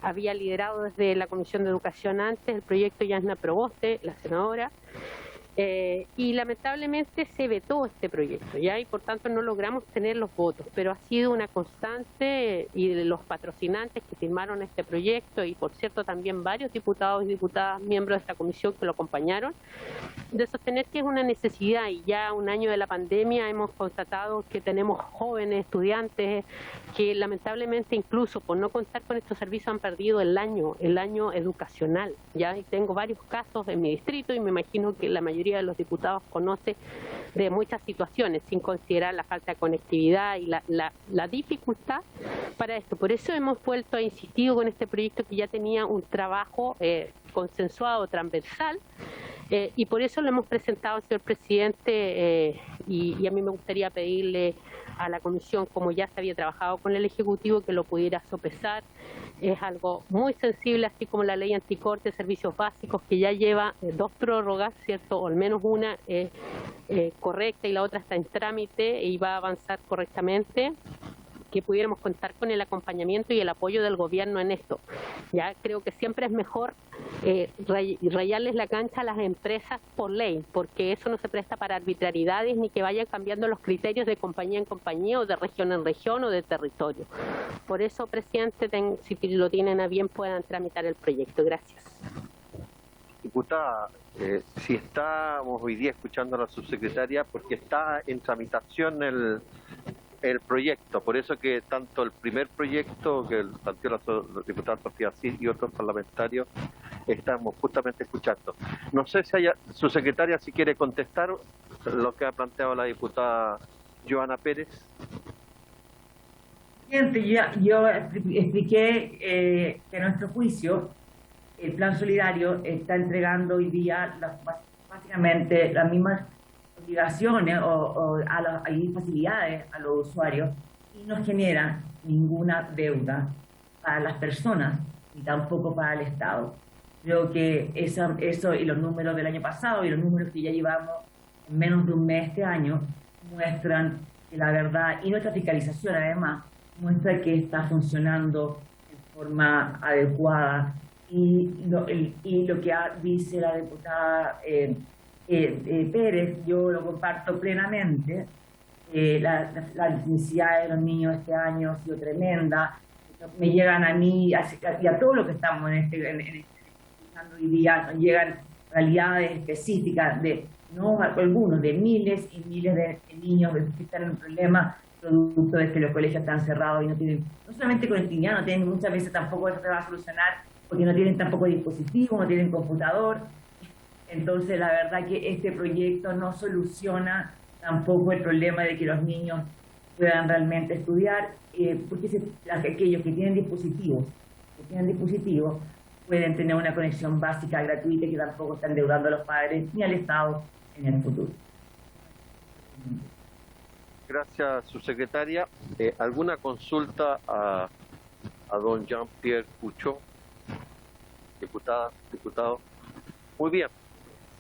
había liderado desde la Comisión de Educación antes el proyecto Yasna Proboste, la senadora, y lamentablemente se vetó este proyecto, ¿ya? Y por tanto no logramos tener los votos, pero ha sido una constante, y de los patrocinantes que firmaron este proyecto, y por cierto también varios diputados y diputadas miembros de esta comisión que lo acompañaron, de sostener que es una necesidad. Y ya un año de la pandemia hemos constatado que tenemos jóvenes estudiantes que lamentablemente, incluso por no contar con estos servicios, han perdido el año educacional, ¿ya? Y tengo varios casos en mi distrito, y me imagino que la mayoría de los diputados conoce de muchas situaciones, sin considerar la falta de conectividad y la dificultad para esto. Por eso hemos vuelto a insistir con este proyecto, que ya tenía un trabajo consensuado, transversal, y por eso lo hemos presentado, señor presidente, y a mí me gustaría pedirle a la comisión, como ya se había trabajado con el Ejecutivo, que lo pudiera sopesar. Es algo muy sensible, así como la ley anticorte de servicios básicos, que ya lleva 2 prórrogas, ¿cierto? O al menos una correcta y la otra está en trámite y va a avanzar correctamente, que pudiéramos contar con el acompañamiento y el apoyo del gobierno en esto. Ya creo que siempre es mejor rayarles la cancha a las empresas por ley, porque eso no se presta para arbitrariedades ni que vayan cambiando los criterios de compañía en compañía o de región en región o de territorio. Por eso, presidente, si lo tienen a bien, puedan tramitar el proyecto. Gracias. Diputada, si estamos hoy día escuchando a la subsecretaria, porque está en tramitación el proyecto, por eso que tanto el primer proyecto que planteó la diputada Sofía Cid y otros parlamentarios estamos justamente escuchando. No sé si su secretaria si quiere contestar lo que ha planteado la diputada Joana Pérez. Yo expliqué que a nuestro juicio el Plan Solidario está entregando hoy día básicamente las mismas obligaciones y facilidades a los usuarios, y no genera ninguna deuda para las personas ni tampoco para el Estado. Creo que eso y los números del año pasado y los números que ya llevamos en menos de un mes este año muestran que la verdad, y nuestra fiscalización además muestra que está funcionando en forma adecuada, y lo que dice la diputada Pérez, yo lo comparto plenamente. La necesidad de los niños este año ha sido tremenda. Me llegan a mí y a todos los que estamos escuchando hoy día, nos llegan realidades específicas de algunos, de miles y miles de niños que están en un problema producto de que los colegios están cerrados y no tienen, no solamente conectividad, no tienen muchas veces tampoco eso se va a solucionar porque no tienen tampoco dispositivos, no tienen computador. Entonces, la verdad que este proyecto no soluciona tampoco el problema de que los niños puedan realmente estudiar, porque aquellos que tienen dispositivos pueden tener una conexión básica gratuita y que tampoco están endeudando a los padres ni al Estado en el futuro. Gracias, subsecretaria. ¿Alguna consulta a don Jean-Pierre Puchó? Diputado. Muy bien.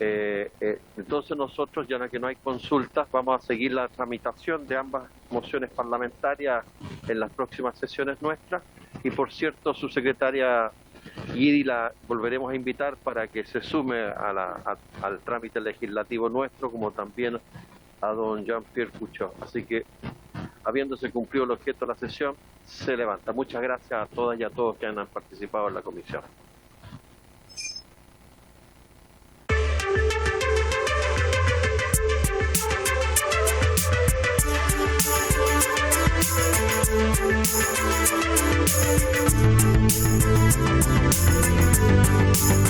Entonces nosotros, ya que no hay consultas, vamos a seguir la tramitación de ambas mociones parlamentarias en las próximas sesiones nuestras. Y por cierto, su secretaria Guidi la volveremos a invitar para que se sume al trámite legislativo nuestro, como también a don Jean-Pierre Puchó. Así que, habiéndose cumplido el objeto de la sesión, se levanta. Muchas gracias a todas y a todos que han participado en la comisión.